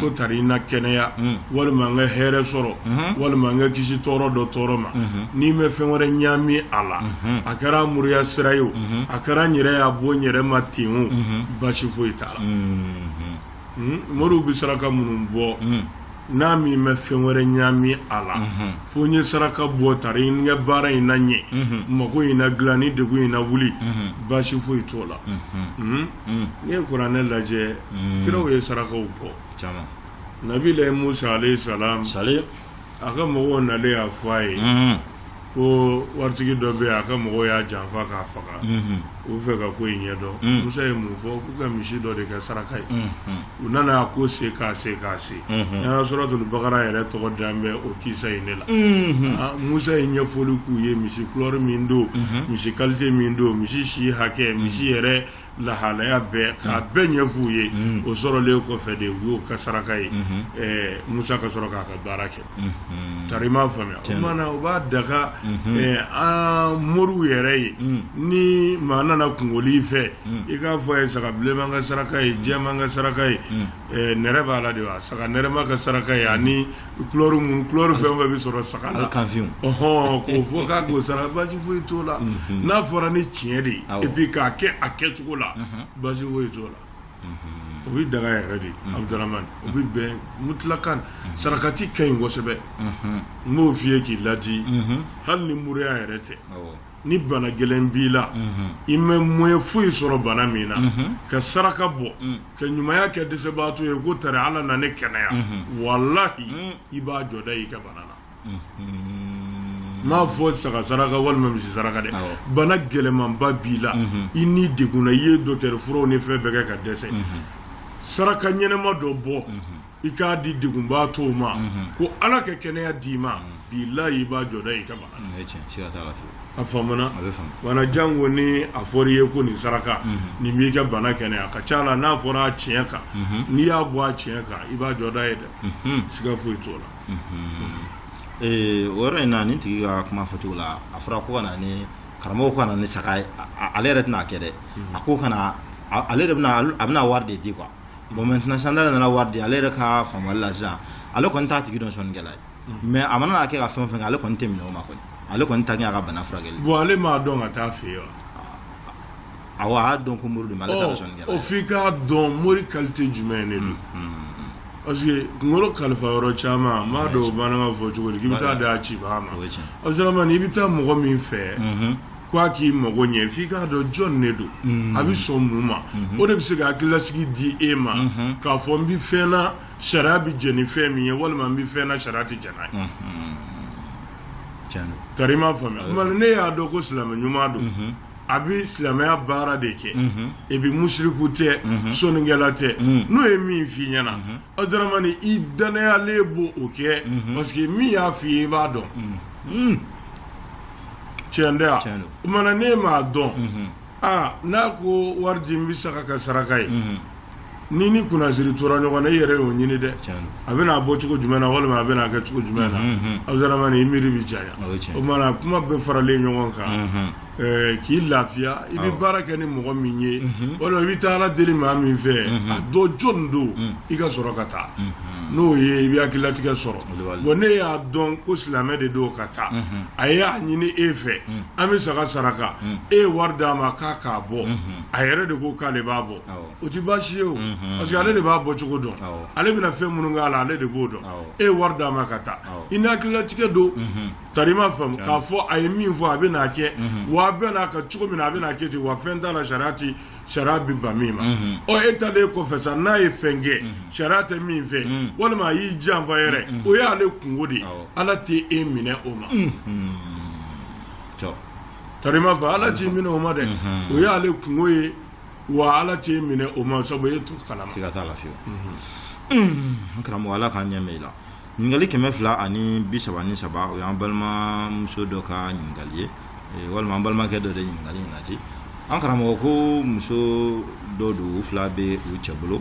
ko tari i na kɛnɛya walima n ka hɛrɛ sɔrɔ walima n ka kisi tɔɔrɔ dɔ tɔɔrɔ ma n'i mɛ fɛn wɛrɛ ɲaami a la a kɛra moriya sira ye o a kɛra n yɛrɛ y'a bɔ n yɛrɛ ma ten o basi foyi t'a la moriw bɛ saraka minnu bɔ n'a min mɛ fɛn wɛrɛ ɲaami a la fo n ye saraka bɔ tari n ka baara in na ɲɛ mago in na dilan ni degun in na wuli basi foyi t'o la n'i ye kuranɛ lajɛ kiraw ye sarakaw bɔ nabila Musa alayhi salam a ka mɔgɔw nalen y'a fɔ a ye ko waritigi dɔ bɛ yen a ka mɔgɔw y'a janfa k'a faga u fɛ ka ko in ɲɛdɔn Musa ye mun fɔ k'u ka misi dɔ de kɛ saraka ye u nana a ko se k'a se n'a suratul Baqara yɛrɛ tɔgɔ dan bɛ o kisa in de la Musa ye ɲɛfɔli k'u ye misi couleur min don misi qualité min don misi si hakɛ misi yɛrɛ lahalaya bɛɛ k'a bɛɛ ɲɛf'u ye o sɔrɔlen kɔfɛ de u y'o ka saraka ye Musa ka sɔrɔ k'a ka baara kɛ tari m'a faamuya o kumana u b'a daga an moriw yɛrɛ ye ni maa nana kungoli fɛ i k'a fɔ a ye saga bilenman ka saraka ye jɛman ka saraka ye nɛrɛ b'a la de wa saga nɛrɛma ka saraka ye ani couleur fɛn fɛn bɛ sɔrɔ saga la k'o fɔ k'a k'o saraka basi foyi t'o la n'a fɔra ni tiɲɛ de ye et puis k'a kɛ a kɛcogo la basi foyi t'o la o bɛ daga yɛrɛ de Abdurahmane o bɛ bɛn mutlakan sarakati ka ɲi kosɛbɛ n b'o f'i ye k'i ladi hali ni muriya yɛrɛ tɛ ni bana gɛlɛn b'i la i mɛ moyen foyi sɔrɔ bana min na ka saraka bɔ ka ɲumanya kɛ dɛsɛbaatɔ ye ko tari ala na ne kɛnɛya wallahi i b'a jɔda i ka bana na m'a fɔ saga saraka walima misi saraka dɛ bana gɛlɛmanba b'i la i ni degunna i ye docteur furaw ni fɛn bɛɛ kɛ ka dɛsɛ saraka ɲɛnɛma dɔ bɔ i k'a di degunbaatɔw ma ko ala ka kɛnɛya d'i ma bilahi i b'a jɔda i ka bana na a faamuna wana jango ni a fɔra i ye ko nin saraka nin b'i ka bana kɛnɛya a ka ca la n'a fɔra a tiɲɛ kan n'i y'a bɔ a tiɲɛ kan i b'a jɔda ye dɛ siga foyi t'o la o yɔrɔ in na nin tigi ka kuma fɔcogo la a fɔra ko ka na ni karamɔgɔ ka na ni saga ye ale yɛrɛ tɛna kɛ dɛ a ko kana ale de bɛna wari de di quoi bon maintenant sandala nana wari di ale yɛrɛ ka faamuyali la sisan ale kɔni t'a tigi dɔn sɔnnikɛla ye mais a mana kɛ ka fɛn o fɛn kɛ ale kɔni tɛ minɛ o ma kɔni ale kɔni ta kɛ a ka bana furakɛli bon ale m'a dɔn ka taa fɛ yen wa awɔ a y'a dɔn ko mori don mais ale t'a dɔn sɔnnikɛla ye o f'i k'a dɔn mori qualité jumɛn de don parce que kunkolo kalifa yɔrɔ caman m'a dɔn o bamanankan fɔ cogo di k'i bɛ taa d'a cibaga ma Abdurahmane i bɛ taa mɔgɔ min fɛ k'a k'i mago ɲɛ f'i k'a dɔn jɔn de don a bɛ sɔn mun ma o de bɛ se ka hakilasigi di e ma k'a fɔ n bɛ fɛn na sariya bɛ jɛ ni fɛn min ye walima n bɛ fɛn na sariya tɛ jɛ n'a ye tari m'a faamuya tuma ne y'a dɔn ko silamɛ ɲuman don a bɛ silamɛya baara de kɛ et puis musiriku tɛ sɔnnikɛla tɛ n'o ye min f'i ɲɛna Abdurahmane i danayalen b'o kɛ parce que min y'a f'i ye i b'a dɔn tiɲɛ tɛ wa o kumana ne m'a dɔn n'a ko wari di n bɛ saga ka saraka ye ni kunnasiri tora ɲɔgɔn na i yɛrɛ y'o ɲini dɛ a bɛna bɔ cogo jumɛn na walima a bɛna kɛ cogo jumɛn na Abdurahmane i miiri bɛ janya o kumana kuma bɛɛ faralen ɲɔgɔn kan k'i lafiya i bɛ baara kɛ ni mɔgɔ min ye walima i bɛ taa ala deli maa min fɛ a dɔ jɔn don i ka sɔrɔ ka taa n'o ye i bɛ hakililatigɛ sɔrɔ bon ne y'a dɔn ko silamɛ de don ka taa a y'a ɲini e fɛ an bɛ saga saraka e ye wari d'a ma k'a k'a bɔ a yɛrɛ de ko k'ale b'a bɔ o tɛ baasi ye o parce que ale de b'a bɔ cogo dɔn ale bɛna fɛn minnu k'a la ale de b'o dɔn e ye wari d'a ma ka taa i ni hakililatigɛ don tari ma faamu k'a fɔ a ye min fɔ a bɛ n'a kɛ wa a bɛ n'a ka cogo min na a bɛ n'a kɛ ten wa fɛn t'a la sariya bɛ ban min ma e talen kɔfɛ sa n'a ye fɛn kɛ sariya tɛ min fɛ walima a y'i janfa yɛrɛ o y'ale kungo de ala tɛ e minɛ o ma tari ma fɔ ala t'i minɛ o ma dɛ o y'ale kungo ye wa ala t'i minɛ o ma sabu e t'o kalama. karamɔgɔ ala k'an ɲɛ mɛn i la ɲininkali 237 o y'an balimamuso dɔ ka ɲininkali ye walima an balimakɛ dɔ de ɲininkali in nati an karamɔgɔ ko muso dɔ do fila bɛ u cɛ bolo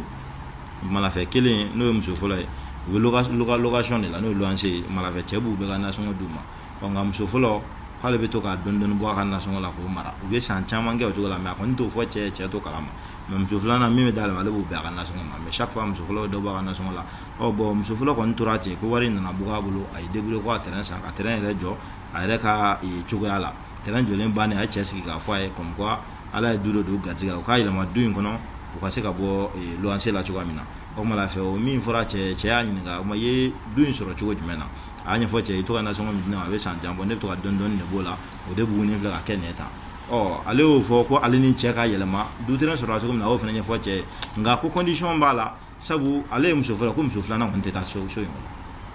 malafɛ kelen n'o ye muso fɔlɔ ye u bɛ location de la n'o ye loyer ye malafɛ cɛ b'u bɛɛ ka nasɔngɔ d'u ma nka muso fɔlɔ k'ale bɛ to ka dɔɔni bɔ a ka nasɔngɔ la k'o mara u bɛ san caman kɛ o cogo la mais a kɔni t'o fɔ cɛ to kalama mais muso filanan min bɛ d'ale ma ale b'u bɛɛ a ka nasɔngɔ ma mais chaque fois muso fɔlɔ bɛ dɔ bɔ a ka nasɔngɔ la bon muso fɔlɔ kɔni tora ten ko wari nana bɔ a bolo a ye débrouillé ko a terrain san ka terrain yɛrɛ jɔ a yɛrɛ ka cogoya la terrain jɔlen bannen a ye cɛ sigi k'a fɔ a ye comme quoi ala ye du dɔ don garijɛgɛ la u k'a yɛlɛma du in kɔnɔ u ka se ka bɔ loyer la cogoya min na o kuma la fɛ o min fɔra cɛ y'a ɲininka o ma ye du in sɔrɔ cogo jumɛn na a y'a ɲɛfɔ cɛ i to ka nasɔngɔ min di ne ma a bɛ san jan bɔ ne bɛ to ka dɔɔni de b'o la o de buguni filɛ ka kɛ nin ye tan ale y'o fɔ ko ale ni cɛ ka yɛlɛma du terrain sɔrɔla cogo min na a y'o fana ɲɛfɔ cɛ ye nka ko condition b'a la sabu ale ye muso fɔlɔ ko muso filanan kɔni tɛ taa so in kɔnɔ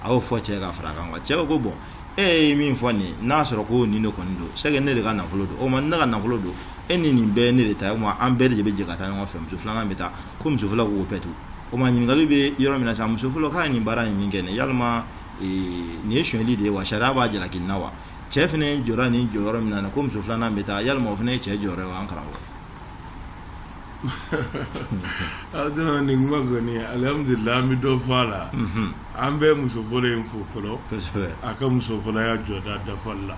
a y'o fɔ cɛ ka fara kan quoi cɛ ko bon e ye min fɔ nin n'a sɔrɔ ko nin de kɔni don c'est que ne de ka nafolo don o ma ne ka nafolo don e ni nin bɛɛ ne de ta ye o ma an bɛɛ de bɛ jɛ ka taa ɲɔgɔn fɛ muso filanan bɛ taa ko muso fɔlɔ k'o pɛtu o ma ɲininkali bɛ yɔrɔ min na sisan muso fɔlɔ k'a ye nin baara in min kɛ nin yalima nin ye sonyɛli de ye wa sariya b'a jalaki nin na wa cɛ fana jɔra nin jɔyɔrɔ min na ko muso filanan bɛ taa yalima o fana ye cɛ jɔyɔrɔ ye wa an karamɔgɔ aduna ni kuma kɔni alhamdulillah an bɛ dɔ fɔ a la an bɛ muso fɔlɔ in fo fɔlɔ a ka muso fɔlɔya jɔda dafali la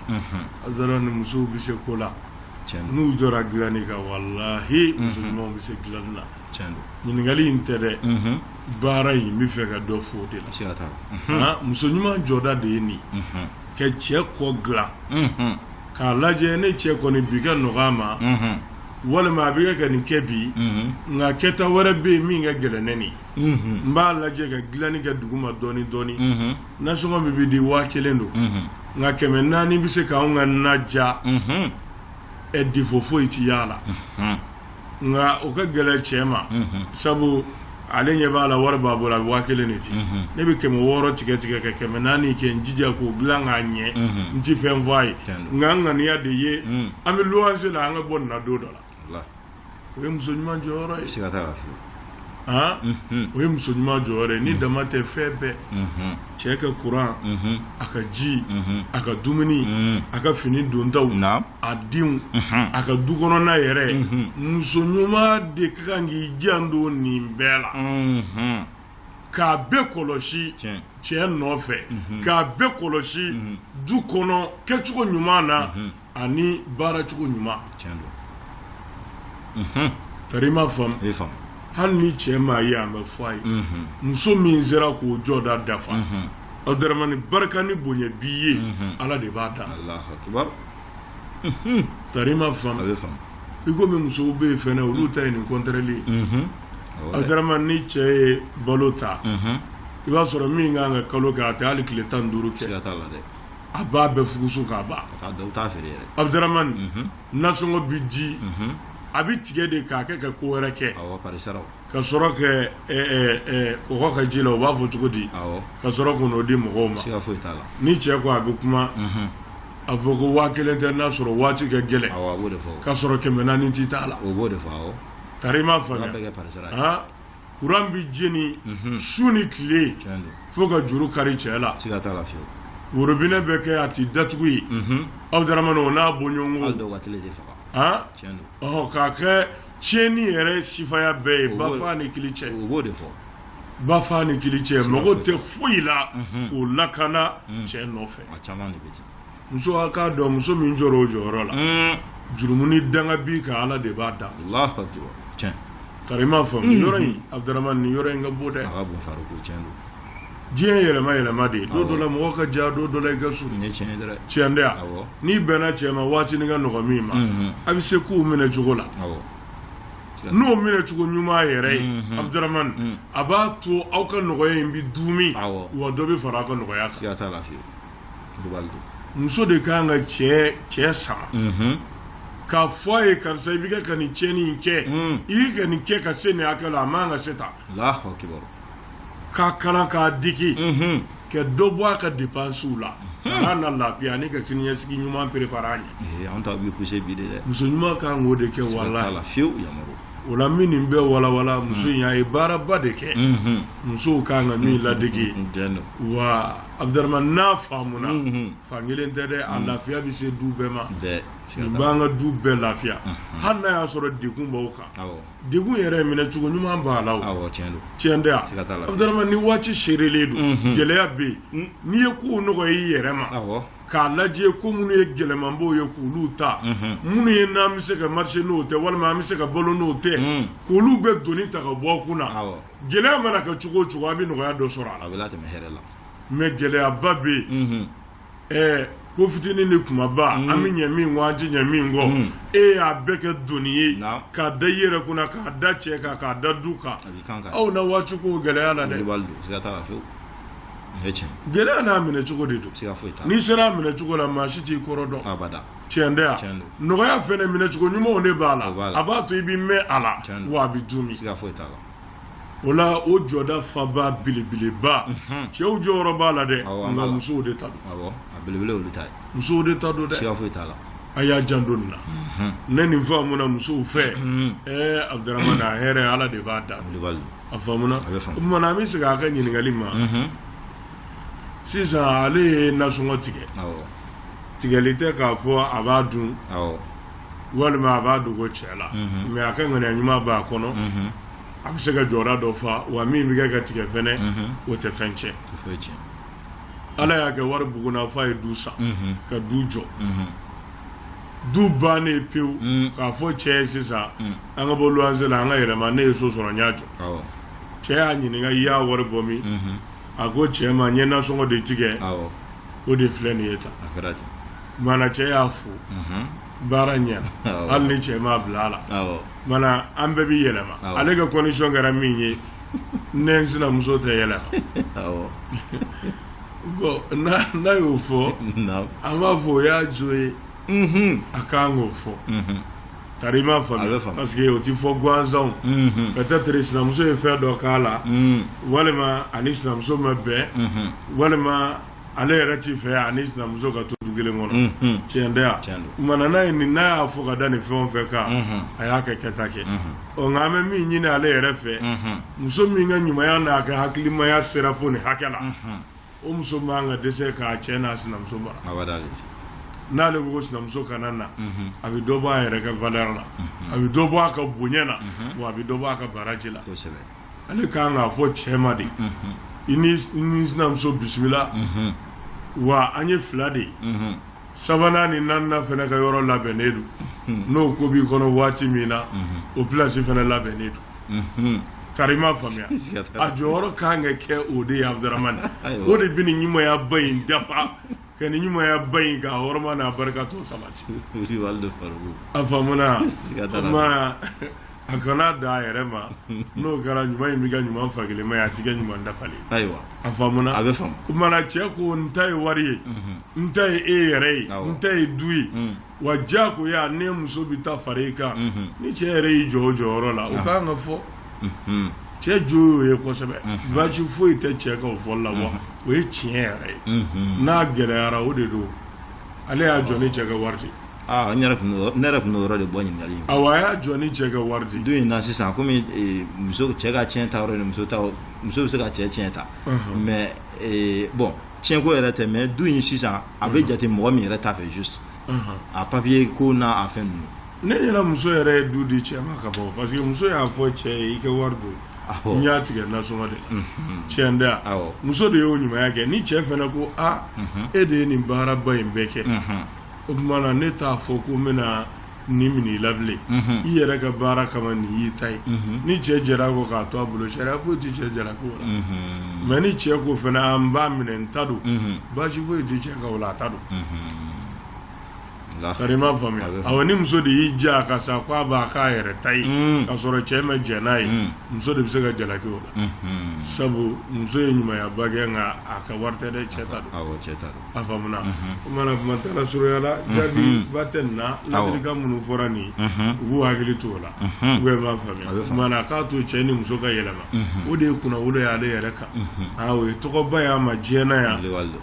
aduna ni musow bɛ se ko la n'u jɔra dilanni kan walahi muso ɲumanw bɛ se dilanni na ɲininkali in tɛ dɛ baara in n bɛ fɛ ka dɔ fɔ o de la muso ɲuman jɔda de ye nin ka cɛ kɔ dilan k'a lajɛ ne cɛ kɔni bi ka nɔgɔ a ma walima a bɛ ka nin kɛ bi nka kɛta wɛrɛ bɛ yen min ka gɛlɛn ne nin n b'a lajɛ ka dilanni kɛ dugu ma dɔɔni dɔɔni nasɔngɔ min bɛ di 1000 don nka 400 bɛ se k'anw ka na ja difo foyi tɛ y'a la nka o ka gɛlɛn cɛ ma sabu ale ɲɛ b'a la wari b'a bolo a bɛ 1000 de ci ne bɛ 600 tigɛ ka 400 kɛ n jija k'o dilan k'a ɲɛ n ti fɛn fɔ a ye nka n ŋaniya de ye an bɛ loyer la an ka bɔ nin na don dɔ la o ye muso ɲuman jɔyɔrɔ ye o ye muso ɲuman jɔyɔrɔ ye ni dama tɛ fɛn bɛɛ cɛ ka courant a ka ji a ka dumuni a ka fini dontaw a denw a ka du kɔnɔna yɛrɛ muso ɲuman de ka kan k'i jan don nin bɛɛ la k'a bɛɛ kɔlɔsi cɛ nɔfɛ k'a bɛɛ kɔlɔsi du kɔnɔ kɛcogo ɲuman na ani baaracogo ɲuman tari ma faamu hali ni cɛ maa ye an bɛ fɔ a ye muso min sera k'o jɔda dafa Abdramani barika ni bonya b'i ye ala de b'a da tari ma faamu i komi musow bɛ yen fɛnɛ olu ta ye nin kɔntɛrɛli ye Abdramani ni cɛ ye balo ta i b'a sɔrɔ min kan ka kalo kɛ a tɛ hali tile 15 kɛ a b'a bɛɛ fugusu k'a ban Abdramani nasɔngɔ bi di a bɛ tigɛ de k'a kɛ ka ko wɛrɛ kɛ ka sɔrɔ kɛ kɔgɔ ka ji la u b'a fɔ cogo di ka sɔrɔ k'o di mɔgɔw ma ni cɛ ko a bɛ kuma a fɔ ko 1000 tɛ n'a sɔrɔ waati ka gɛlɛn ka sɔrɔ 400 ti t'a la tari ma faamuya kuran bɛ jeni su ni tile fo ka juru kari cɛ la worobinɛ bɛ kɛ a ti datugu ye Abdramani o n'a bɔɲɔgɔnko k'a kɛ tiɲɛni yɛrɛ sifaya bɛɛ ye bafa ni kili cɛ bafa ni kili cɛ mɔgɔ tɛ foyi la k'o lakana cɛ nɔfɛ muso k'a dɔn muso min jɔra o jɔyɔrɔ la jurumu ni danga bi ka ala de b'a da tari ma faamu yɔrɔ in Abdramani ni yɔrɔ in ka bon dɛ diɲɛ yɛlɛma de don dɔ la mɔgɔ ka ja don dɔ la i ka su tiɲɛ tɛ wa n'i bɛnna cɛ ma waati ni ka nɔgɔ min ma a bɛ se k'o minɛ cogo la n'o minɛ cogo ɲuman yɛrɛ ye Abdramani a b'a to aw ka nɔgɔya in bɛ dumi wa dɔ bɛ fara aw ka nɔgɔya kan muso de kan ka cɛ sama k'a fɔ a ye karisa i bɛ ka nin tiɲɛni in kɛ i bɛ ka nin kɛ ka se nin hakɛ la a man ka se tan k'a kalan k'a diki ka dɔ bɔ a ka dépenses la k'a na lafiya ani ka siniɲɛsigi ɲuman préparer a ɲɛ muso ɲuman kan k'o de kɛ walahi wala min be wala muso ya ibara badeke muso kanga mi ladege wa Abdurrahman na famuna fangelen tede alafiya bi se du be ma banga du be lafiya hanna ya soro digun bawka digun yere mina cugo nyuma ba lawo cende Abdurrahman ni wachi shireledu gele ya be ni ye ku no yi yere ma ka laje ko munu ye gelemambo ye kulu ta munu ye na mi se ka marché no te wala ma mi se ka bolo no te kulu be doni ta ka bo kuna gele mana ka cugo abi no ya do sora ala te meherela me gele ababe ko fitini ni kuma ba ami nyami waji nyami ngo abeke doni ka da yere kuna ka da che ka da duka au na wachu ko gele ala de gele na mine chugo de do ni sera mine chugo la mashiti korodo abada chendea no ya fene mine chugo nyuma one bala abato ibi me ala wa bidumi ola o joda faba bilibile ba che o joro bala de nga muso de tadu bilibile o lutai muso de tadu de siga foitala aya jandonna neni famuna muso fe Abdurrahman ahere ala de bada afamuna umana mi siga ka nyingali ma sisa ale nasongo tige tigelite ka fo abadun walma abadu go chela me aka ngana nyuma ba kono abisega jora do fa wa mi mi ga tige fene o te fenche ala ya ga war buguna fa dusa ka dujo du bane piu ka fo che sisa anga bolu anzela anga yere ma ne so so nyajo che anyi ni ga ya war bomi ago chema nyena songo de tige o de fleni yeta akarati mana che afu baranya alni chema blala mana ambe bi yelema alega condition gara minye nenzina musote yela go na yo fo ama fo ya joye akango fo tarima famille parce que o ti fo gwanzon peut-être islam muso e faire do kala walema anislam muso mabbe walema ale rati fe anislam muso ka to dugele mono chendea manana ni na fo ka dani fe on fe ka ayaka ketake o ngame mi nyina ale refe muso mi nga nyuma ya na ka hakili ma ya serafoni hakela o muso manga dese ka chena sinam muso ba abadali na le go sinam muso kanana abi do ba yere ka valerna abi do ba ka bunyana wa abi do ba ka barajila to sebe ale ka nga fo chema di ini sinam muso bismillah wa anye flade sabana ni nanna fena ka yoro labenedu no ko bi kono wati mina o place fena labenedu karima famia a joro kanga ke ode Abdurrahman ode bini nyimo ya bayin dafa kan nyimo ya bayin ka horma na barkato samati waldo faru afamuna ma akana da yarema no gara nyuma mi ga nyuma fagile ma ya tiga nyuma ndafale aiwa afamuna abefam kuma na che ko ntai wari ntai yare ntai dui wajako ya ne muso bita fareka ni che yare jojo rola o ka ngafo che jo ye ko sebe ba chi fo ite che ka fo la wa o e chiere na gere ara o de do ale a joni che ga warti nyarap no ro de boni ngali awaya joni che ga warti do ina sisa ko mi muso che ga chen ta ro ni muso se ga chen ta mais bon chen ko era te mais do in sisa abe jate mo mi era ta fait juste a papier ko na afen ne la muso yere du di che ma ka bo parce que muso ya fo che ike wardo nya tige na so made chenda muso de yo nyuma yake ni che fe na ko ede ni bara bayin beke o mana ne ta fo ko mena ni mini lovely yere ka bara kama ni yitai ni che jera ko ka to abulo shara ko ti che jera ko mais ni che ko fe na amba minen tadu ba shi ko ti che ka wala tadu karima famia awani muso de yija ka sa kwa ba ka yere tai ka soro chema jenai muso de bisega jalaki wala sabu muso nyuma ya bagenga aka warte de cheta awo cheta afamuna mana mantala surala jadi batenna ladrika munu forani wu agili tola we ma famia mana ka to cheni muso ka yelama ode kuna ode ya le yereka awo to ko baya ma jena ya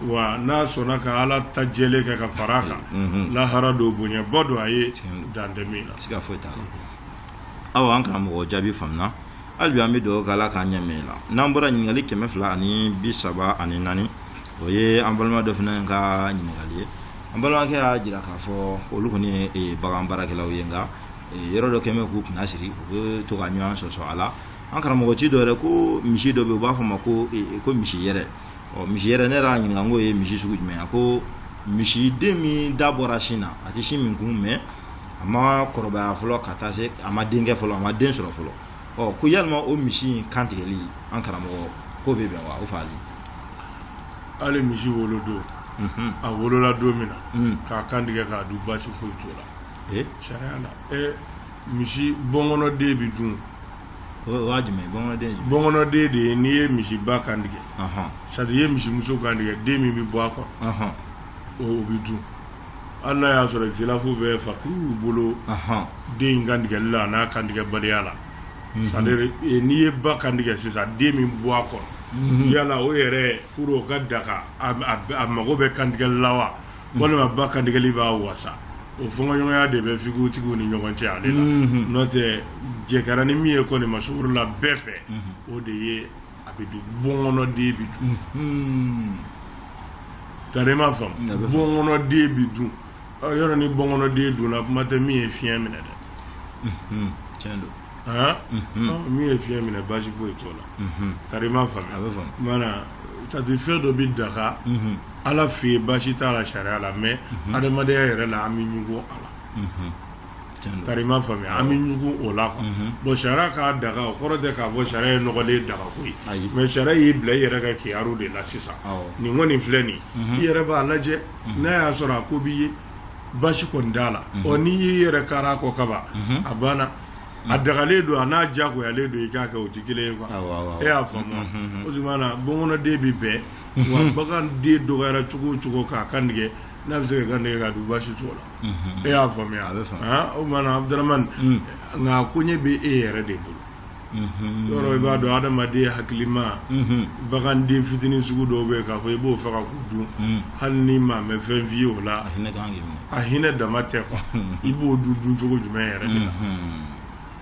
wa na sona ka ala tajele ka faraka la do bunya bodo aye dandemina siga fota aw an karamɔgɔ jaabi famna albi an bɛ dugawu kɛ Ala k'an ɲɛ mɛn la n'an bɔra ɲininkali 234 o ye an balima dɔ fana ka ɲininkali ye an balimakɛ y'a jira k'a fɔ olu kɔni ye bagan baarakɛlaw ye nka yɔrɔ dɔ kɛmɛ k'u kunna siri u bɛ to ka ɲɔgɔn sɔsɔ a la an karamɔgɔ ci dɔ yɛrɛ ko misi dɔ bɛ u b'a fɔ ma ko misi yɛrɛ misi yɛrɛ ne yɛrɛ ɲininka n ko ye misi sugu jumɛn a ko misi den min da bɔra sin na a tɛ sin min kun mɛ a ma kɔrɔbaya fɔlɔ ka taa se a ma denkɛ fɔlɔ a ma den sɔrɔ fɔlɔ ko yalima o misi in kantigɛli an karamɔgɔ ko bɛ bɛn wa o faali hali misi wolo don a wolola don min na k'a kantigɛ k'a dun basi foyi t'o la sariya la misi bɔnkɔnɔden bi dun o y'a jumɛn bɔnkɔnɔden de ye n'i ye misi ba kantigɛ c'est-à-dire i ye misi muso kantigɛ den min bi bɔ a kɔnɔ o bi dun hali n'a y'a sɔrɔ jilafo bɛ fakiriw bolo den in kantigɛli la n'a kantigɛbaliya la c'est-à-dire n'i ye ba kantigɛ sisan den min bɔ a kɔnɔ yala o yɛrɛ pour o ka daga a mago bɛ kantigɛli la wa walima ba kantigɛli b'a wasa o fɔɲɔgɔnya de bɛ figutigiw ni ɲɔgɔn cɛ ale la n'o tɛ jɛkara ni min ye kɔni masukuru la bɛɛ fɛ o de ye a bɛ dun bɔnkɔnɔden bi dun tare ma faamu bɔnkɔnɔden bi dun yɔrɔ ni bɔnkɔnɔden dunna kuma tɛ min ye fiɲɛ minɛ dɛ tiɲɛ don min ye fiɲɛ minɛ basi foyi t'o la tare ma faamu mana c'est-à-dire fɛn dɔ bi daga Ala fɛ yen basi t'a la sariya la mais adamadenya yɛrɛ la an bɛ ɲugun a la tari ma faamuya an bɛ ɲugun o la quoi bon sariya k'a daga o kɔrɔ tɛ k'a fɔ sariya ye nɔgɔlen daga ko ye mais sariya y'i bila i yɛrɛ ka kiyaru de la sisan nin kɔni filɛ nin i yɛrɛ b'a lajɛ n'a y'a sɔrɔ a ko b'i ye basi kɔni t'a la n'i y'i yɛrɛ kari a kɔ kaban a banna a dagalen don a n'a diyagoyalen don i k'a kɛ o tɛ kelen ye quoi e y'a faamu o zumana bɔnkɔnɔden bi bɛɛ wa bagan den dɔgɔyara cogo o cogo k'a kantigɛ n'a bɛ se ka kantigɛ k'a dun basi t'o la e y'a faamuya o zumana Abdramane nka koɲɛ bɛ e yɛrɛ de bolo yɔrɔ i b'a dɔn adamaden hakilima bagan den fitinin sugu dɔw bɛ k'a fɔ i b'o faga k'u dun hali ni maa mɛ fɛn f'i ye o la a hinɛ dama tɛ quoi i b'o dun cogo jumɛn yɛrɛ de la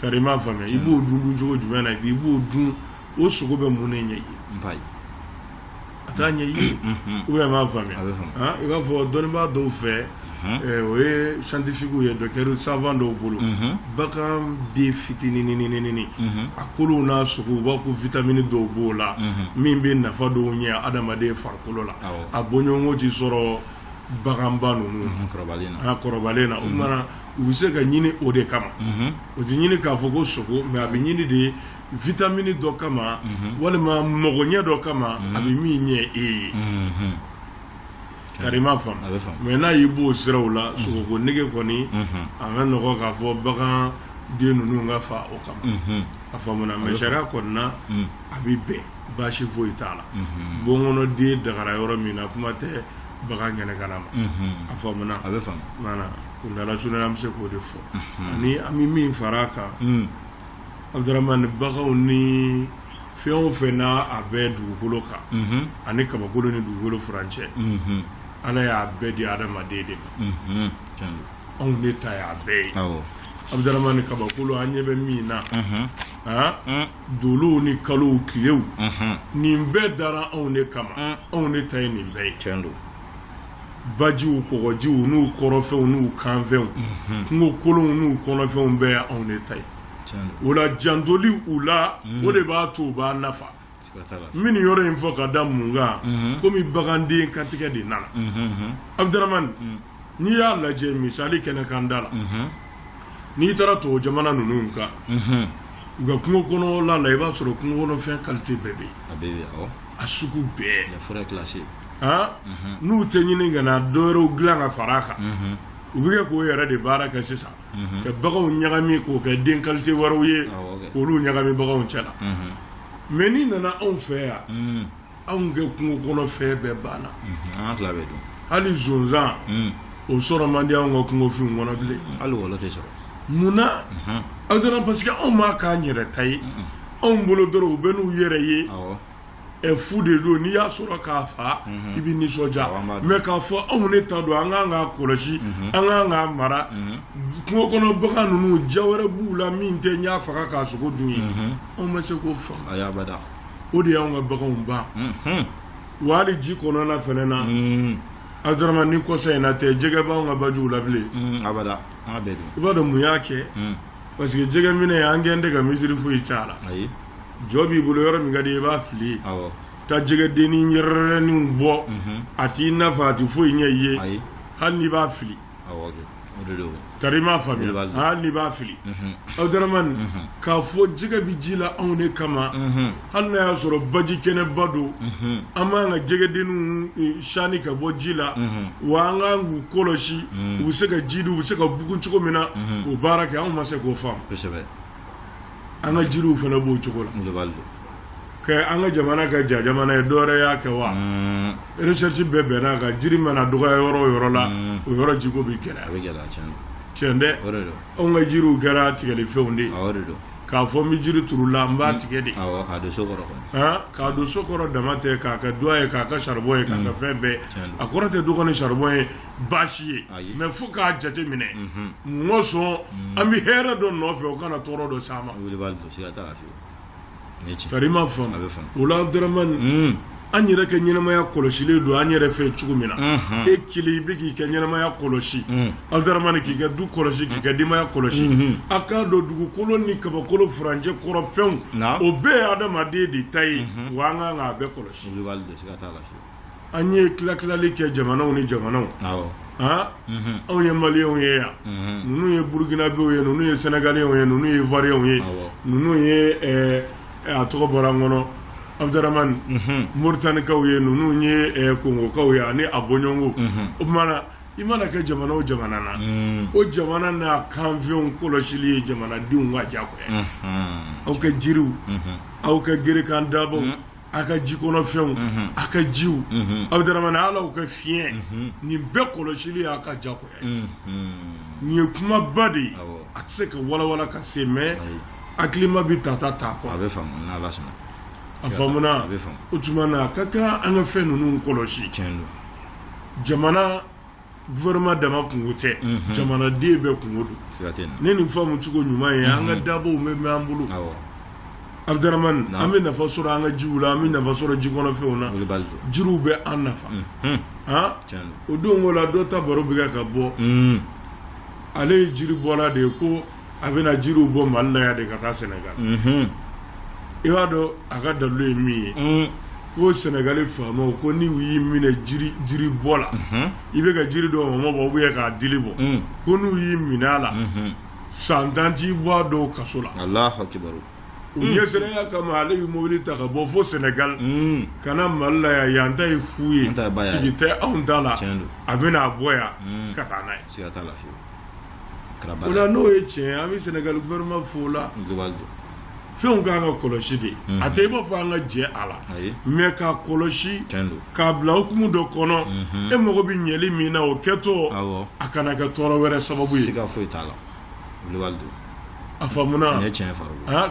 tari ma faamuya i b'o dun cogo jumɛn na i b'o dun o sogo bɛ mun de ɲɛ i ye a t'a ɲɛ i ye ou bien m'a faamuya i b'a fɔ dɔnnibaa dɔw fɛ o ye scientifique ye docteur savant dɔw bolo bagan den fitinin a kolow n'a sogow u b'a ko vitamine dɔw b'o la min bɛ nafa dɔw ɲɛ adamaden farikolo la a bɔɲɔgɔnko ti sɔrɔ baganba ninnu kɔrɔbalen na o mana u bɛ se ka ɲini o de kama o tɛ ɲini k'a fɔ ko sogo mais a bɛ ɲini de vitamine dɔ kama walima mɔgɔɲɛ dɔ kama a bɛ min ɲɛ e ye kari ma faamu mais n'a y'i b'o siraw la sogoko nege kɔni a ka nɔgɔ k'a fɔ bagan den ninnu ka fa o kama a faamuna mais sariya kɔni na a bɛ bɛn baasi foyi t'a la bɔnkɔnɔden dagara yɔrɔ min na kuma tɛ bagan ɲɛnɛkana ma a faamuna mana kundala sunana an bɛ se k'o de fɔ ani an bɛ min fara a kan Abdramane baganw ni fɛn o fɛn n'a a bɛ dugukolo kan ani kabakolo ni dugukolo furancɛ Ala y'a bɛɛ di adamaden de ma anw de ta y'a bɛɛ ye Abdramane kabakolo an ɲɛ bɛ min na dolow ni kalow tilew nin bɛɛ dara anw de kama anw de ta ye nin bɛɛ ye bajiw kɔgɔjiw n'u kɔrɔfɛnw n'u kanfɛnw kungo kolonw n'u kɔnɔfɛnw bɛɛ ye anw de ta ye o la jantoli u la o de b'a to u b'a nafa min yɔrɔ in fɔ ka da mun kan komi baganden kantigɛ de nana Abdramane n'i y'a lajɛ misali kɛnɛ kan da la n'i taara tubabu jamana ninnu kan u ka kungo kɔnɔla la i b'a sɔrɔ kungo kɔnɔfɛn qualité bɛɛ bɛ yen a sugu bɛɛ n'u tɛ ɲini ka na dɔwɛrɛw dilan ka fara a kan u bɛ kɛ k'o yɛrɛ de baara kɛ sisan ka baganw ɲagami k'o kɛ den qualité wɛrɛw ye k'olu ɲagami baganw cɛ la mais n'i nana anw fɛ yan anw kɛ kungo kɔnɔfɛn bɛɛ banna hali zonzan o sɔrɔ man di anw ka kungofinw kɔnɔ bilen munna parce que anw m'a k'an yɛrɛ ta ye anw bolo dɔrɔn u bɛ n'u yɛrɛ ye fu de do n'i y'a sɔrɔ k'a fa i bɛ nisɔndiya mais k'a fɔ anw ne ta don an k'an k'a kɔlɔsi an k'an k'a mara kungo kɔnɔ bagan ninnu ja wɛrɛ b'u la min tɛ n y'a faga k'a sogo dun ye anw ma se k'o faamu o de y'anw ka baganw ban wa hali ji kɔnɔna fɛnɛ na Abdurahmane ni kɔsa in na tɛ jɛgɛ b'anw ka bajiw la bilen i b'a dɔn mun y'a kɛ parce que jɛgɛ minɛ an gɛn tɛ ka misiri foyi ca la jɔ b'i bolo yɔrɔ min ka di i b'a fili ta jɛgɛdenni yɛrɛrɛninw bɔ a t'i nafa a tɛ foyi ɲɛ i ye hali n'i b'a fili tari m'a faamuya hali n'i b'a fili Abdurahmane k'a fɔ jɛgɛ bɛ ji la anw de kama hali n'a y'a sɔrɔ baji kɛnɛba don an b'an ka jɛgɛdenninw sani ka bɔ ji la wa an k'an k'u kɔlɔsi u bɛ se ka ji dun u bɛ se ka bugun cogo min na o baara kɛ anw ma se k'o faamu an ka jiriw fana b'o cogo la kɛ an ka jamana kɛ ja jamana ye dɔwɛrɛ y'a kɛ wa recherche bɛɛ bɛnna kan jiri mana dɔgɔya yɔrɔ o yɔrɔ la o yɔrɔ jiko bɛ gɛlɛya tiɲɛ dɛ anw ka jiriw kɛra tigɛlifɛnw de ye k'a fɔ n bɛ jiri turu la n b'a tigɛ de k'a don so kɔrɔ dama tɛ k'a kɛ duwa ye k'a kɛ charbon ye k'a kɛ fɛn bɛɛ a kɔrɔ tɛ dɔgɔ ni charbon ye baasi ye mais fo k'a jate minɛ mɔgɔ sɔn an bɛ hɛrɛ dɔ nɔfɛ o kana tɔɔrɔ dɔ s'a ma kari ma faamu o la Abdurahmane an yɛrɛ ka ɲɛnamaya kɔlɔsilen don an yɛrɛ fɛ cogo min na e kelen i bɛ k'i ka ɲɛnamaya kɔlɔsi Abdurahmane k'i ka du kɔlɔsi k'i ka denbaya kɔlɔsi a k'a dɔn dugukolo ni kabakolo furancɛ kɔrɔ fɛnw o bɛɛ ye adamaden de ta ye wa an kan k'a bɛɛ kɔlɔsi an ye tilatilali kɛ jamanaw ni jamanaw anw ye maliyɛnw ye yan ninnu ye burukinabew ye ninnu ye senegaliyɛnw ye ninnu ye ivoiriyɛnw ye ninnu ye a tɔgɔ bɔra an kɔnɔ Abdurahmane Moritanikaw ye ninnu ye Kongokaw ye ani a bɔɲɔgɔnko o kumana i mana kɛ jamana o jamana na o jamana n'a kanfɛnw kɔlɔsili ye jamanadenw ka diyagoya aw ka jiriw aw ka gerekan dabaw aw ka jikɔnɔfɛnw aw ka jiw Abdurahmane hali aw ka fiɲɛ nin bɛɛ kɔlɔsili y'aw ka diyagoya nin ye kumaba de ye a tɛ se ka walawala ka se mais hakilima bɛ ta kɔ a bɛ faamu n'Ala sɔnna a faamuna o tuma na a ka kan an ka fɛn ninnu kɔlɔsi jamana gouvernement dama kungo tɛ jamanaden bɛɛ kungo don ne nin faamu cogo ɲuman ye an ka dabaw bɛ an bolo Abdurahmane an bɛ nafa sɔrɔ an ka jiw la an bɛ nafa sɔrɔ jikɔnɔfɛnw na jiriw bɛ an nafa o don o la dɔ ta baro bɛ kɛ ka bɔ ale ye jiri bɔla de ye ko a bɛna jiriw bɔ Mali la yan de ka taa Senegal i b'a dɔn a ka dalilu ye min ye ko Senegali faamaw ko ni u y'i minɛ jiri bɔ la i bɛ ka jiri dɔw mɔmɔ bɔ ou bien k'a dili bɔ ko n'u y'i minɛ a la san 10 t'i bɔ a dɔw kaso la Alahu akibaru u ɲɛsinnenya kama ale bɛ mobili ta ka bɔ fo Senegal ka na Mali la yan yan ta ye fu ye tigi tɛ anw ta la a bɛna bɔ yan ka taa n'a ye o la n'o ye tiɲɛ an bɛ Senegal gouvernement fo la fɛnw k'an ka kɔlɔsi de a tɛ i b'a fɔ an ka jɛ a la mais k'a kɔlɔsi k'a bila hukumu dɔ kɔnɔ e mago bɛ ɲɛli min na o kɛtɔ a kana kɛ tɔɔrɔ wɛrɛ sababu ye a faamuna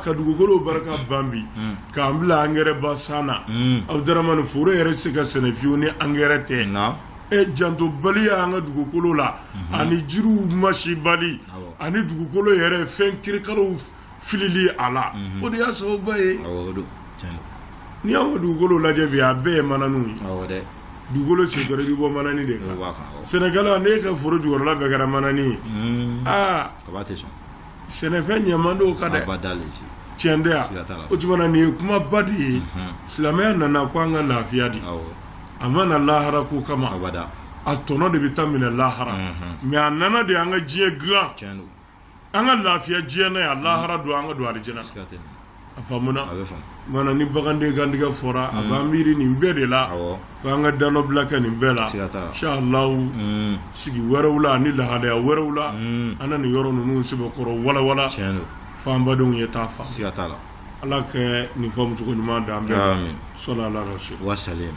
ka dugukolo barika ban bi k'an bila angɛrɛ ba san na Abdurahmane foro yɛrɛ se ka sɛnɛ fiyewu ni angɛrɛ tɛ jantobali y'an ka dugukolo la ani jiriw masibali ani dugukolo yɛrɛ fɛn kirikaraw filili a la o de y'a sababuba ye n'i y'an ka dugukolo lajɛ bi a bɛɛ ye mananiw ye dugukolo senkɔrɔ i bɛ bɔ manani de kan Sénégal ne ka foro jukɔrɔla bɛɛ kɛra manani ye sɛnɛfɛn ɲaman dɔw ka dɛ tiɲɛ tɛ yan o tuma na nin ye kumaba de ye silamɛya nana ko an ka lafiya di a ma na lahara ko kama a tɔnɔ de bɛ taa minɛ lahara mais a nana de an ka diɲɛ dilan an ka lafiya diɲɛ na yan lahara don an ka don arijinɛ a faamuna mana ni baganden kantigɛ fɔra a b'an miiri nin bɛɛ de la ko an ka danɔbila kɛ nin bɛɛ la inshallah sigi wɛrɛw la ani lahalaya wɛrɛw la an na nin yɔrɔ ninnu sɛbɛkɔrɔ walawala f'an badenw ye taa fa ala kɛ nin faamu cogo ɲuman d'an bɛɛ sɔli ala rasul wa salim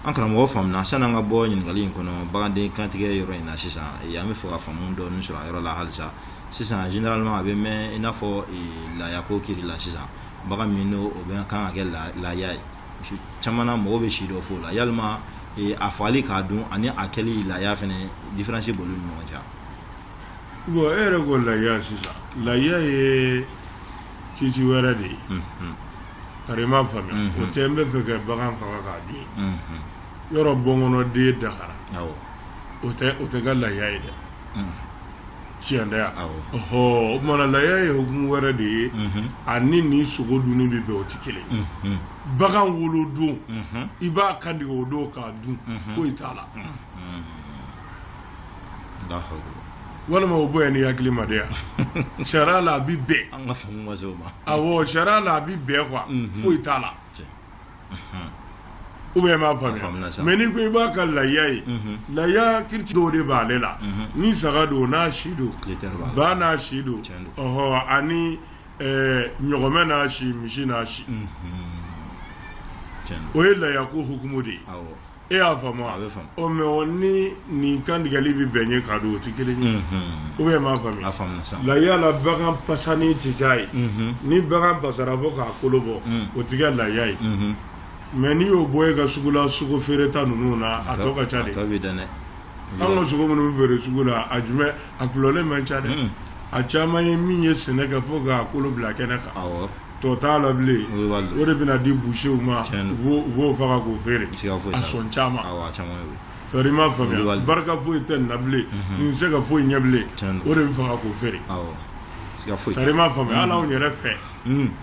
an karamɔgɔ faamuna sani an ka bɔ ɲininkali in kɔnɔ baganden kantigɛ yɔrɔ in na sisan an bɛ fɛ ka faamu dɔɔnin sɔrɔ a yɔrɔ la halisa sisan généralement a bɛ mɛn i n'a fɔ laayako kiri la sisan bagan min n'o o bɛ kan ka kɛ laaya ye chamana mo be shi do fo la yalma a fali ka dun ani akeli la ya fene difference bolu no ja bo ere go la ya sisa la ya e kiti wera de karima fami o tembe fe bagan fa ka di yoro bongono de dakara o te galla ya ide cianda ya oho mana la ya e hukum wera de ani ni sugo duni bi be o tikele bagan wulu dun iba kandi o do ka dun ko itala la hawla wala ma boye ni yakli madea shara la bi be an ga famu wazo ma awo shara la bi be kwa fo itala o be ma fa me ni ko iba kan la yayi la ya kirti do de ba lela ni saga do na shido ba na shido oho ani nyogome na shi mishi na shi o la ya ko hukumu de awo e afama o me oni ni kandigali bi benye kado tikele ni o be ma fami la ya la bagan pasani tikai ni bagan pasara boka kolobo o tiga la yai me ni o boye ga sugula sugo fereta nunu na atoka chade ango sugo munu bere sugula ajume akulole men chade a chama yeminye seneka foga kolobla kenaka awo total able o de bina di boucher ma vo faka ko fere a son chama awa chama farima famia barka fo eten nable ni se ga fo nyable o de faka ko fere awo siga fo farima famia ala on yere fe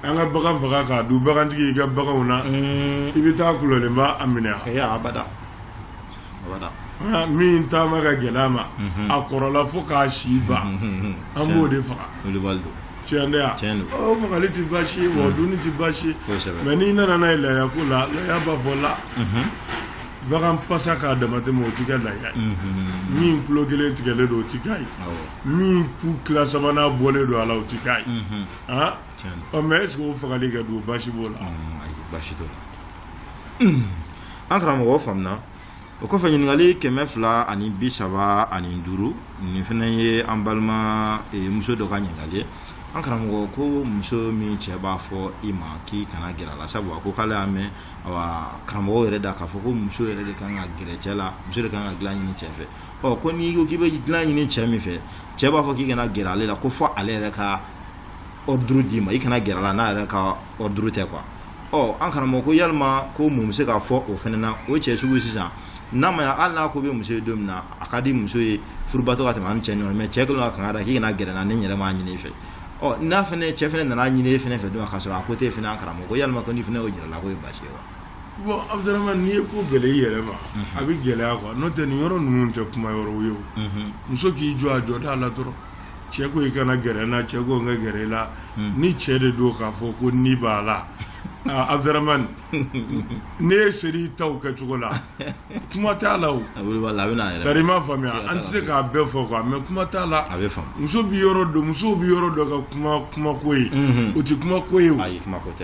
anga baga faka ka du baga tigi ga baga una ibita kulo le ba amina ya abada min ta maga gelama akorola fo ka shiba ambo de faka Tiendea. Oh, magaliti bashi, waduni ti bashi. Menina na ila ya kula, la ya babola. Bagan pasaka de matemo tika la ya. Mi plogele tikele do tikai. Mi ku klasa bana bole do ala tikai. Ah? O mes ko fagali ga do bashi bola. Bashi to. Ankara mo famna. O ko fanyi ngali kemefla ani bisaba ani nduru. Ni fenye ambalma muso do kanya ngali. An karamɔgɔ ko muso min cɛ b'a fɔ i ma k'i kana gɛrɛ la sabu ko k'ale y'a mɛn karamɔgɔ yɛrɛ da k'a fɔ ko muso yɛrɛ de kan ka gɛrɛ cɛ la muso de kan ka dilan ɲini cɛ fɛ ko n'i ko k'i bɛ dilan ɲini cɛ min fɛ cɛ b'a fɔ k'i kana gɛrɛ ale la ko fɔ ale yɛrɛ ka ordre d'i ma i kana gɛrɛ la n'a yɛrɛ ka ordre tɛ quoi an karamɔgɔ ko yalima ko mun bɛ se ka fɔ o fana na o cɛ sugu sisan n'a ma hali n'a ko bɛ muso ye don min na a ka di muso ye furubatɔ ka tɛmɛ an cɛ ɲɔgɔn mais cɛ kelen ka kan da k'i kana gɛrɛ na ne yɛrɛ m'a ɲini i fɛ n'a fana cɛ fana nana ɲini e fana fɛ don ka sɔrɔ a ko te fana karamɔgɔ ko yalima ko ni fana o jira la ko ye basi ye wa bon Abdurahman ni ye ko gɛlɛ i yɛrɛ ma a bɛ gɛlɛya quoi n'o tɛ nin yɔrɔ ninnu tɛ kuma yɔrɔ ye o muso k'i jɔ a jɔda la dɔrɔn cɛ ko i kana gɛrɛ na cɛ ko n ka gɛrɛ i la ni cɛ de don k'a fɔ ko ni b'a la Abdurahman ne ye seri taw kɛcogo la kuma t'a la o tari ma faamuya an tɛ se k'a bɛɛ fɔ quoi mais kuma t'a la musow bi yɔrɔ dɔ ka kuma ko ye o tɛ kuma ko ye o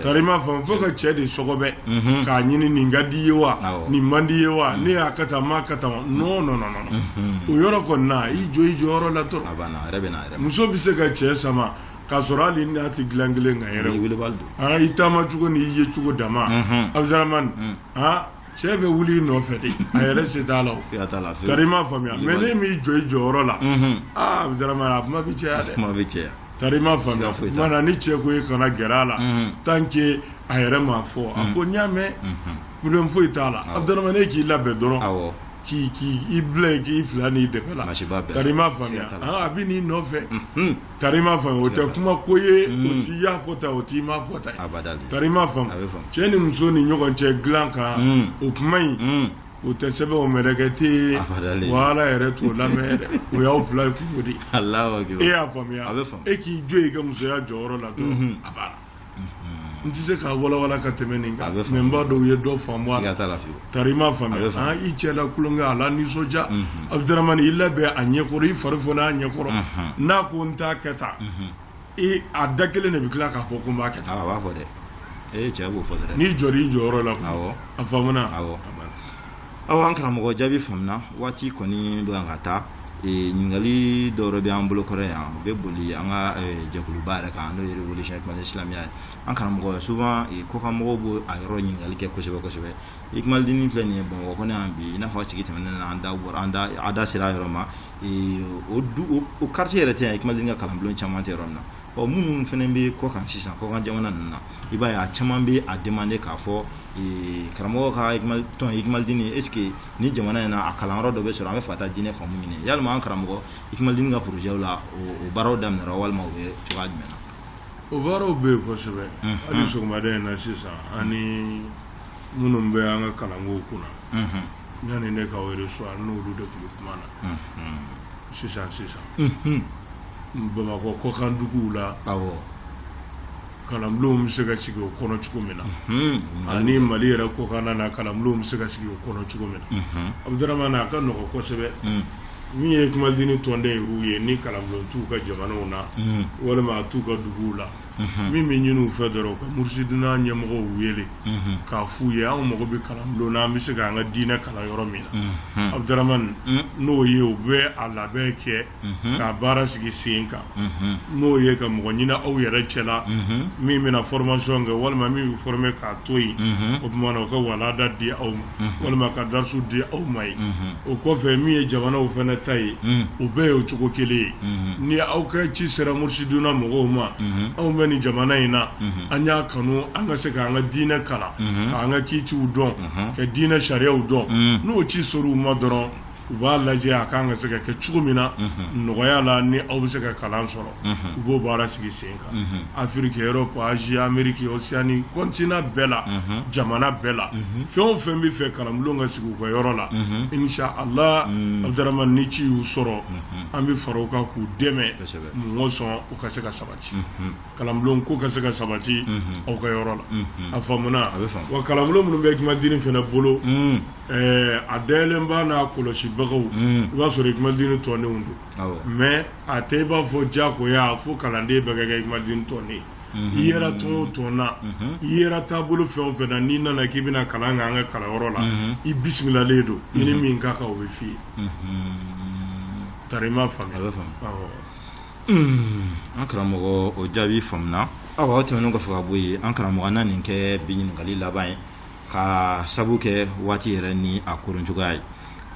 tari ma faamu fo ka cɛ de sɔgɔbɛ k'a ɲini nin ka di ye wa nin man di ye wa ne y'a ka tan m'a ka tan non o yɔrɔ kɔni na i jɔ i jɔyɔrɔ la dɔrɔn muso bɛ se ka cɛ sama ka sɔrɔ hali n'a tɛ dilan kelen kan yɛrɛ i taama cogo ni i ye cogo dama Abdurahman cɛ bɛ wuli i nɔfɛ de a yɛrɛ se t'a la o tari ma faamuya mais ne m'i jɔ i jɔyɔrɔ la Abdurahman a kuma bɛ caya dɛ tari ma faamuya mana ni cɛ ko i kana gɛrɛ a la tant que a yɛrɛ m'a fɔ a fɔ n y'a mɛn problème foyi t'a la Abdurahman e k'i labɛn dɔrɔn k'i bila k'i fila n'i dɛmɛ la tari ma faamuya a bɛ n'i nɔfɛ tari ma faamuya o tɛ kuma ko ye o t'i y'a fɔ tan o t'i ma fɔ tan tari ma faamuya cɛ ni muso ni ɲɔgɔn cɛ dilan kan o kuma in o tɛ sɛbɛn o mɛrɛkɛ tɛ yen wa Ala yɛrɛ t'o lamɛn dɛ o y'aw fila ye kungo de e y'a faamuya e k'i jɔ i ka musoya jɔyɔrɔ la dɔrɔn a b'a la n tɛ se k'a walawala ka tɛmɛ nin kan mais n b'a dɔn u ye dɔ faamu a la tari ma faamuya i cɛ la kulonkɛ a la nisɔndiya Abdurahman i labɛn a ɲɛkɔrɔ i fari fɔ n'a ɲɛkɔrɔ n'a ko n t'a kɛ tan a da kelen de bɛ tila k'a fɔ ko n b'a kɛ tan a b'a fɔ dɛ cɛ b'o fɔ dɛ n'i jɔra i jɔyɔrɔ la a faamuna an karamɔgɔ jaabi faamuna waati kɔni bɛ ka taa ningali doro be an bolo korea be boli anga jakulu bare ka no revolution islamia an karamɔgɔ souvent ko ka mɔgɔ bo a yɔrɔ ɲininkali kɛ kosɛbɛ kosɛbɛ ikmal dini filɛ nin ye Bamakɔ kɔnɔ yan bi i n'a fɔ sigi tɛmɛnen na an da sera yɔrɔ ma o quartier yɛrɛ tɛ yan ikmal dini ka kalanbulon caman tɛ yɔrɔ min na minnu fana bɛ kɔ kan sisan kɔ kan jamana ninnu na i b'a ye a caman bɛ a demander k'a fɔ karamɔgɔ ka ikmal dini est ce que ni jamana in na a kalanyɔrɔ dɔ bɛ sɔrɔ an bɛ fɛ ka taa diinɛ faamu ɲini yalima an karamɔgɔ ikmal dini ka projet la o baaraw daminɛra walima o bɛ cogoya jumɛn na o baaraw bɛ yen kosɛbɛ hali sɔgɔmada in na sisan ani minnu bɛ an ka kalankow kunna yanni ne ka o reçoit n'olu de tun bɛ kuma na sisan Bamakɔ kɔkan duguw la kalanbulon bɛ se ka sigi o kɔnɔ cogo min na ani Mali yɛrɛ kɔkan na kalanbulon bɛ se ka sigi o kɔnɔ cogo min na Abdramane a ka nɔgɔ kosɛbɛ min ye ikmal dini tɔnden y'u ye ni kalanbulon t'u ka jamanaw na walima a t'u ka duguw la min bɛ ɲini u fɛ dɔrɔn ka mursidina ɲɛmɔgɔw wele k'a f'u ye anw mago bɛ kalanbulon na an bɛ se k'an ka diinɛ kalan yɔrɔ min na Abdramane n'o ye u bɛ a labɛn kɛ k'a baara sigi sen kan n'o ye ka mɔgɔ ɲini aw yɛrɛ cɛla min bɛna formation kɛ walima min bɛ former k'a to yen o tuma na u ka walanda di aw ma walima ka darisu di aw ma ye o kɔfɛ min ye jamanaw fana ta ye o bɛɛ ye o cogo kelen ye ni aw ka ci sera mursidina mɔgɔw ma anw bɛ ni jamana in na an y'a kanu an ka se k'an ka diinɛ kalan k'an ka kiitiw dɔn ka diinɛ sariyaw dɔn n'o ci sɔrɔ u ma dɔrɔn u b'a lajɛ a kan ka se ka kɛ cogo min na nɔgɔya la ni aw bɛ se ka kalan sɔrɔ u b'o baara sigi sen kan Afiriki Europe Asie Amérique Océanie continent bɛɛ la jamana bɛɛ la fɛn o fɛn bɛ fɛ kalanbulon ka sigi u ka yɔrɔ la inshallah Abdramane ni ci y'u sɔrɔ an bɛ fara u kan k'u dɛmɛ mun ko sɔn u ka se ka sabati kalanbulon ko ka se ka sabati aw ka yɔrɔ la a faamuna wa kalanbulon minnu bɛ ikmal dini fana bolo a dayɛlɛn b'a n'a kɔlɔsi bagaw i b'a sɔrɔ ikmal dini tɔndenw don mais a tɛ i b'a fɔ diyagoya fo kalanden bɛɛ ka kɛ ikmal dini tɔnden i yɛrɛ tɔn o tɔn na i yɛrɛ taabolo fɛn o fɛn na n'i nana k'i bɛna kalan kɛ an ka kalanyɔrɔ la i bisimilalen don i ni min ka kan o bɛ f'i ye tari i m'a faamuya an karamɔgɔ o jaabi faamuna aw tɛmɛnen kɔfɛ ka bɔ yen an karamɔgɔ na nin kɛ bi ɲininkali laban ye ka sabu kɛ waati yɛrɛ ni a koron cogoya ye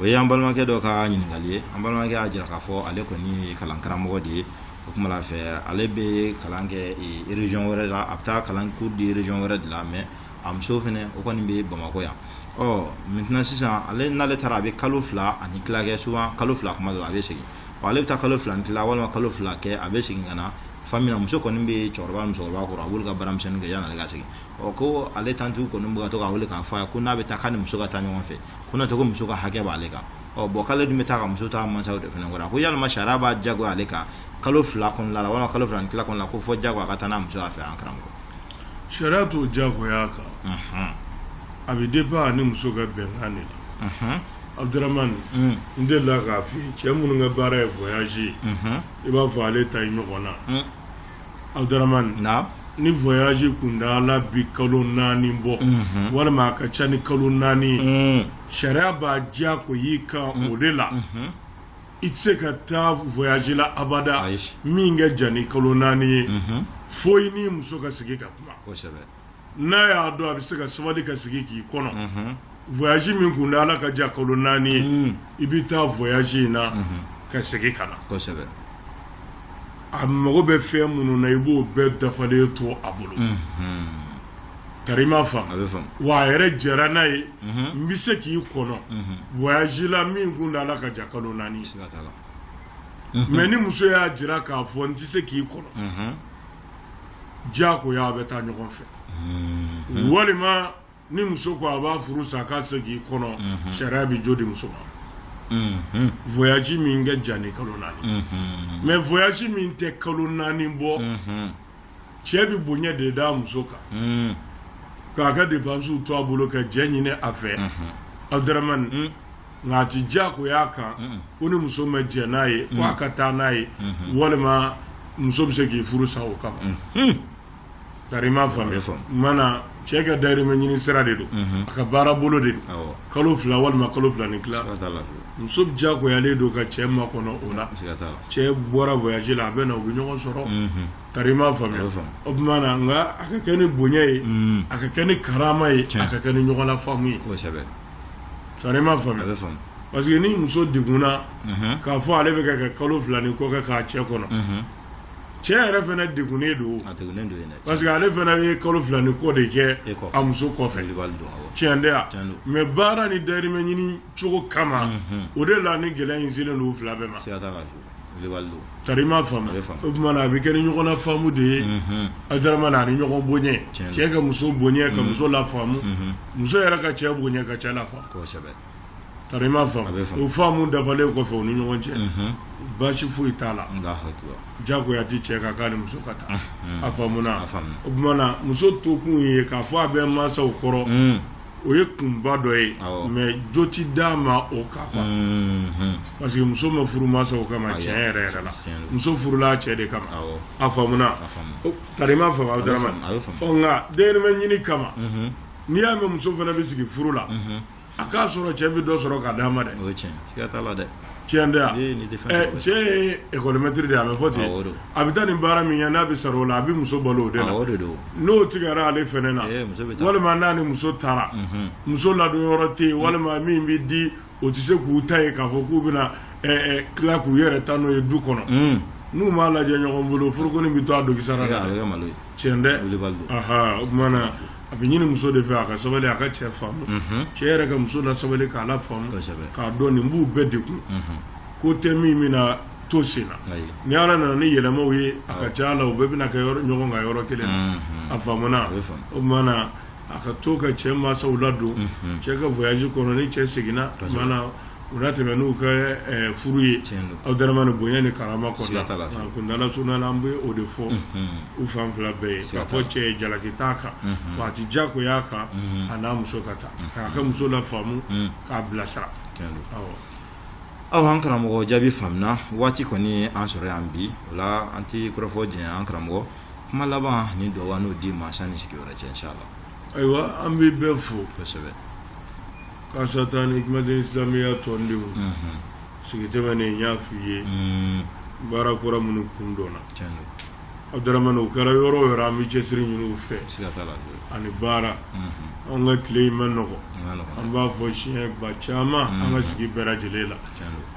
o ye an balimakɛ dɔ ka ɲininkali ye an balimakɛ y'a jira k'a fɔ ale kɔni ye kalan karamɔgɔ de ye o kuma la fɛ ale bɛ kalan kɛ région wɛrɛ la a bɛ taa kalan cours di région wɛrɛ de la mais a muso fɛnɛ o kɔni bɛ Bamakɔ yan maintenant sisan ale n'ale taara a bɛ kalo 2 ani tila kɛ souvent kalo 2 kuma dɔ a bɛ segin ale bɛ taa kalo 2 ani tila walima kalo 2 kɛ a bɛ segin ka na famille na muso kɔni bɛ cɛkɔrɔba musokɔrɔba kɔrɔ a b'olu ka baaramisɛnnin kɛ yanni ale ka segin ko ale tantiw kɔni bɛ ka to ka wele k'a fɔ a ye ko n'a bɛ taa k'a ni muso ka taa ɲɔgɔn fɛ ko n'o tɛ ko muso ka hakɛ b'ale kan bon k'ale dun bɛ taa ka muso ta mansaw de fana kɔrɔ ko yalima sariya b'a diyagoya ale kan kalo 2 kɔnɔna la walima kalo 2 ani tila kɔnɔna la ko fɔ diyagoya a ka taa n'a muso fɛ an karamɔgɔ sariya t'o diyagoya kan a bɛ dépend ani muso ka bɛnkan de la Abdramane n delila k'a f'i ye cɛ minnu ka baara ye voyage i b'a fɔ ale ta ye ɲɔgɔn na Abdramane ni voyage kundala bi kalo 4 bɔ walima a ka ca ni kalo 4 sariya b'a diya ko y'i kan o de la i tɛ se ka taa voyage la abada min ka jan ni kalo 4 ye fo i ni muso ka sigi ka kuma n'a y'a dɔn a bɛ se ka sabali ka sigi k'i kɔnɔ voyage min kundala ka ja kalo 4 ye i bɛ taa voyage in na ka sigi ka na a mago bɛ fɛn minnu na i b'o bɛɛ dafalen to a bolo kari ma faamu wa a yɛrɛ jɛra n'a ye n bɛ se k'i kɔnɔ voyage la min kundala ka ja kalo 4 mais ni muso y'a jira k'a fɔ n tɛ se k'i kɔnɔ diyagoya a bɛ taa ɲɔgɔn fɛ walima ni muso ko a b'a furu sa k'a se k'i kɔnɔ sariya bɛ jo di muso ma voyage min kɛ jan ni kalo 4 mais voyage min tɛ kalo 4 bɔ cɛ bɛ bonya de d'a muso kan k'a ka dépenses to a bolo ka jɛ ɲini a fɛ Abdramane nka a tɛ diyagoya kan ko ni muso ma jɛ n'a ye ko a ka taa n'a ye walima muso bɛ se k'i furu sa o kama kari ma faamu mana cɛ ka dahirimɛ ɲini sira de don a ka baara bolo de don kalo 2 walima kalo 2 ni tila muso diyagoyalen don ka cɛ makɔnɔ o la cɛ bɔra voyage la a bɛ na u bɛ ɲɔgɔn sɔrɔ tari i m'a faamuya o tuma na nka a ka kɛ ni bonya ye a ka kɛ ni karama ye a ka kɛ ni ɲɔgɔn la faamu ye tari i m'a faamuya parce que ni muso degunna k'a fɔ ale bɛ ka kalo 2 ni kɔ kɛ k'a cɛ kɔnɔ cɛ yɛrɛ fana degunnen don parce que ale fana ye kalo 2 ni kɔ de kɛ a muso kɔfɛ tiɲɛ tɛ wa mais baara ni dahirimɛ ɲini cogo kama o de la ni gɛlɛya in selen don u fila bɛɛ ma tari i m'a faamu o tuma na a bɛ kɛ ni ɲɔgɔn na faamu de ye Abudaramani ani ɲɔgɔn bonya cɛ ka muso bonya ka muso la faamu muso yɛrɛ ka cɛ bonya ka cɛ la faamu tari i m'a faamu o faamu dafalen kɔfɛ u ni ɲɔgɔn cɛ baasi foyi t'a la jagoya ti cɛ ka k'a ni muso ka taa a faamuna o tuma na muso to kun ye k'a fɔ a bɛ mansaw kɔrɔ o ye kunba dɔ ye mais jo ti d'a ma o kan quoi parce que muso ma furu mansaw kama tiɲɛ yɛrɛ yɛrɛ la muso furula cɛ de kama a faamuna tari i m'a faamu Abudaramani nka dahirimɛ ɲini kama n'i y'a mɛn muso fana bɛ sigi furu la a k'a sɔrɔ cɛ bɛ dɔ sɔrɔ k'a d'a ma dɛ tiɲɛ tɛ wa cɛ ye école-maître de ye a bɛ fɔ ten a bɛ taa nin baara min kɛ n'a bɛ sara o la a bɛ muso balo o de la n'o tigɛra ale fɛnɛ na walima n'a ni muso taara muso ladon yɔrɔ tɛ yen walima min bɛ di o tɛ se k'u ta ye k'a fɔ k'u bɛna tila k'u yɛrɛ ta n'o ye du kɔnɔ n'u m'a lajɛ ɲɔgɔn bolo forokoni bɛ to a dogisa la tiɲɛ tɛ o tuma na a bɛ ɲini muso de fɛ a ka sabali a ka cɛ faamu cɛ yɛrɛ ka muso la sabali k'a la faamu k'a dɔn nin b'u bɛɛ degun ko tɛ min bɛna to sen na ni Ala nana ni yɛlɛmaw ye a ka ca la u bɛɛ bɛna kɛ ɲɔgɔn ka yɔrɔ kelen na a faamuna o tuma na a ka to ka cɛ mansaw ladon cɛ ka voyage kɔnɔ ni cɛ seginna o tuma na u na tɛmɛ n'u ka furu ye Abudaramani bonya ni karama kɔnɔna kuntala sunna an bɛ o de fɔ u fan fila bɛɛ ye k'a fɔ cɛ ye jalaki t'a kan wa a ti diyagoya a kan a n'a muso ka taa k'a ka muso la faamu k'a bilasira aw an karamɔgɔ jaabi faamuna waati kɔni an sɔrɔ yan bi o la an ti kɔrɔfɔ diɲɛ an karamɔgɔ kuma laban ni dugawu n'o di ma sani sigiyɔrɔ cɛ inshallah ayiwa an bɛ bɛɛ fo kosɛbɛ kasa taa ni Hikmatul Islamiyya tɔndenw sigi tɛmɛnen n y'a f'i ye baara kura minnu kun dɔnna Abudaramani o kɛra yɔrɔ o yɔrɔ an bɛ cɛsiri ɲini u fɛ ani baara an ka tile in ma nɔgɔ an b'a fɔ siɲɛba caman an ka sigi bɛɛ lajɛlen la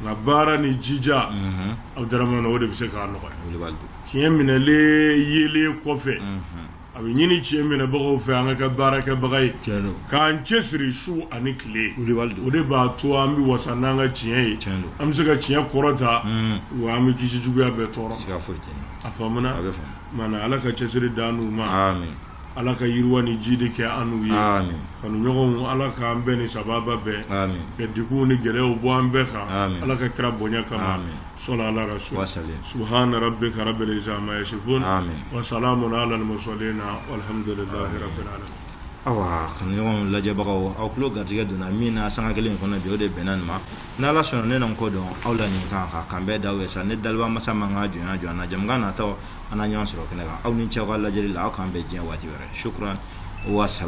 nka baara ni jija Abudaramani o de bɛ se k'a nɔgɔya tiɲɛ minɛlen yelen kɔfɛ a bɛ ɲini tiɲɛ minɛbagaw fɛ an ka kɛ baarakɛbaga ye k'an cɛsiri su ani tile o de b'a to an bɛ wasa n'an ka tiɲɛ ye an bɛ se ka tiɲɛ kɔrɔta wa an bɛ kisi juguya bɛɛ tɔɔrɔ a faamuna mana Ala ka cɛsiri da n'u ma Ala ka yiriwa ni ji de kɛ an n'u ye kanu ɲɔgɔnw Ala k'an bɛɛ ni sababa bɛɛ ka degun ni gɛlɛyaw bɔ an bɛɛ kan Ala ka kira bonya kama صلى على رسول سبحان ربك رب العزة عما يصفون وسلام على المرسلين والحمد لله رب العالمين awa kan ɲɔgɔn lajɛbagaw aw tulo garijɛgɛ donna min na sanga kelen kɔnɔ bi o de bɛnna nin ma n'Ala sɔnna ne nan ko dɔn aw la ɲin kan ka kan bɛɛ daw ye sa ne daliba masa man ka jɔnya jɔna jamukan natɔ an na ɲɔgɔn sɔrɔ kɛnɛ kan aw ni cɛw ka lajɛli la aw kan bɛɛ diɲɛ waati wɛrɛ shukran wa salam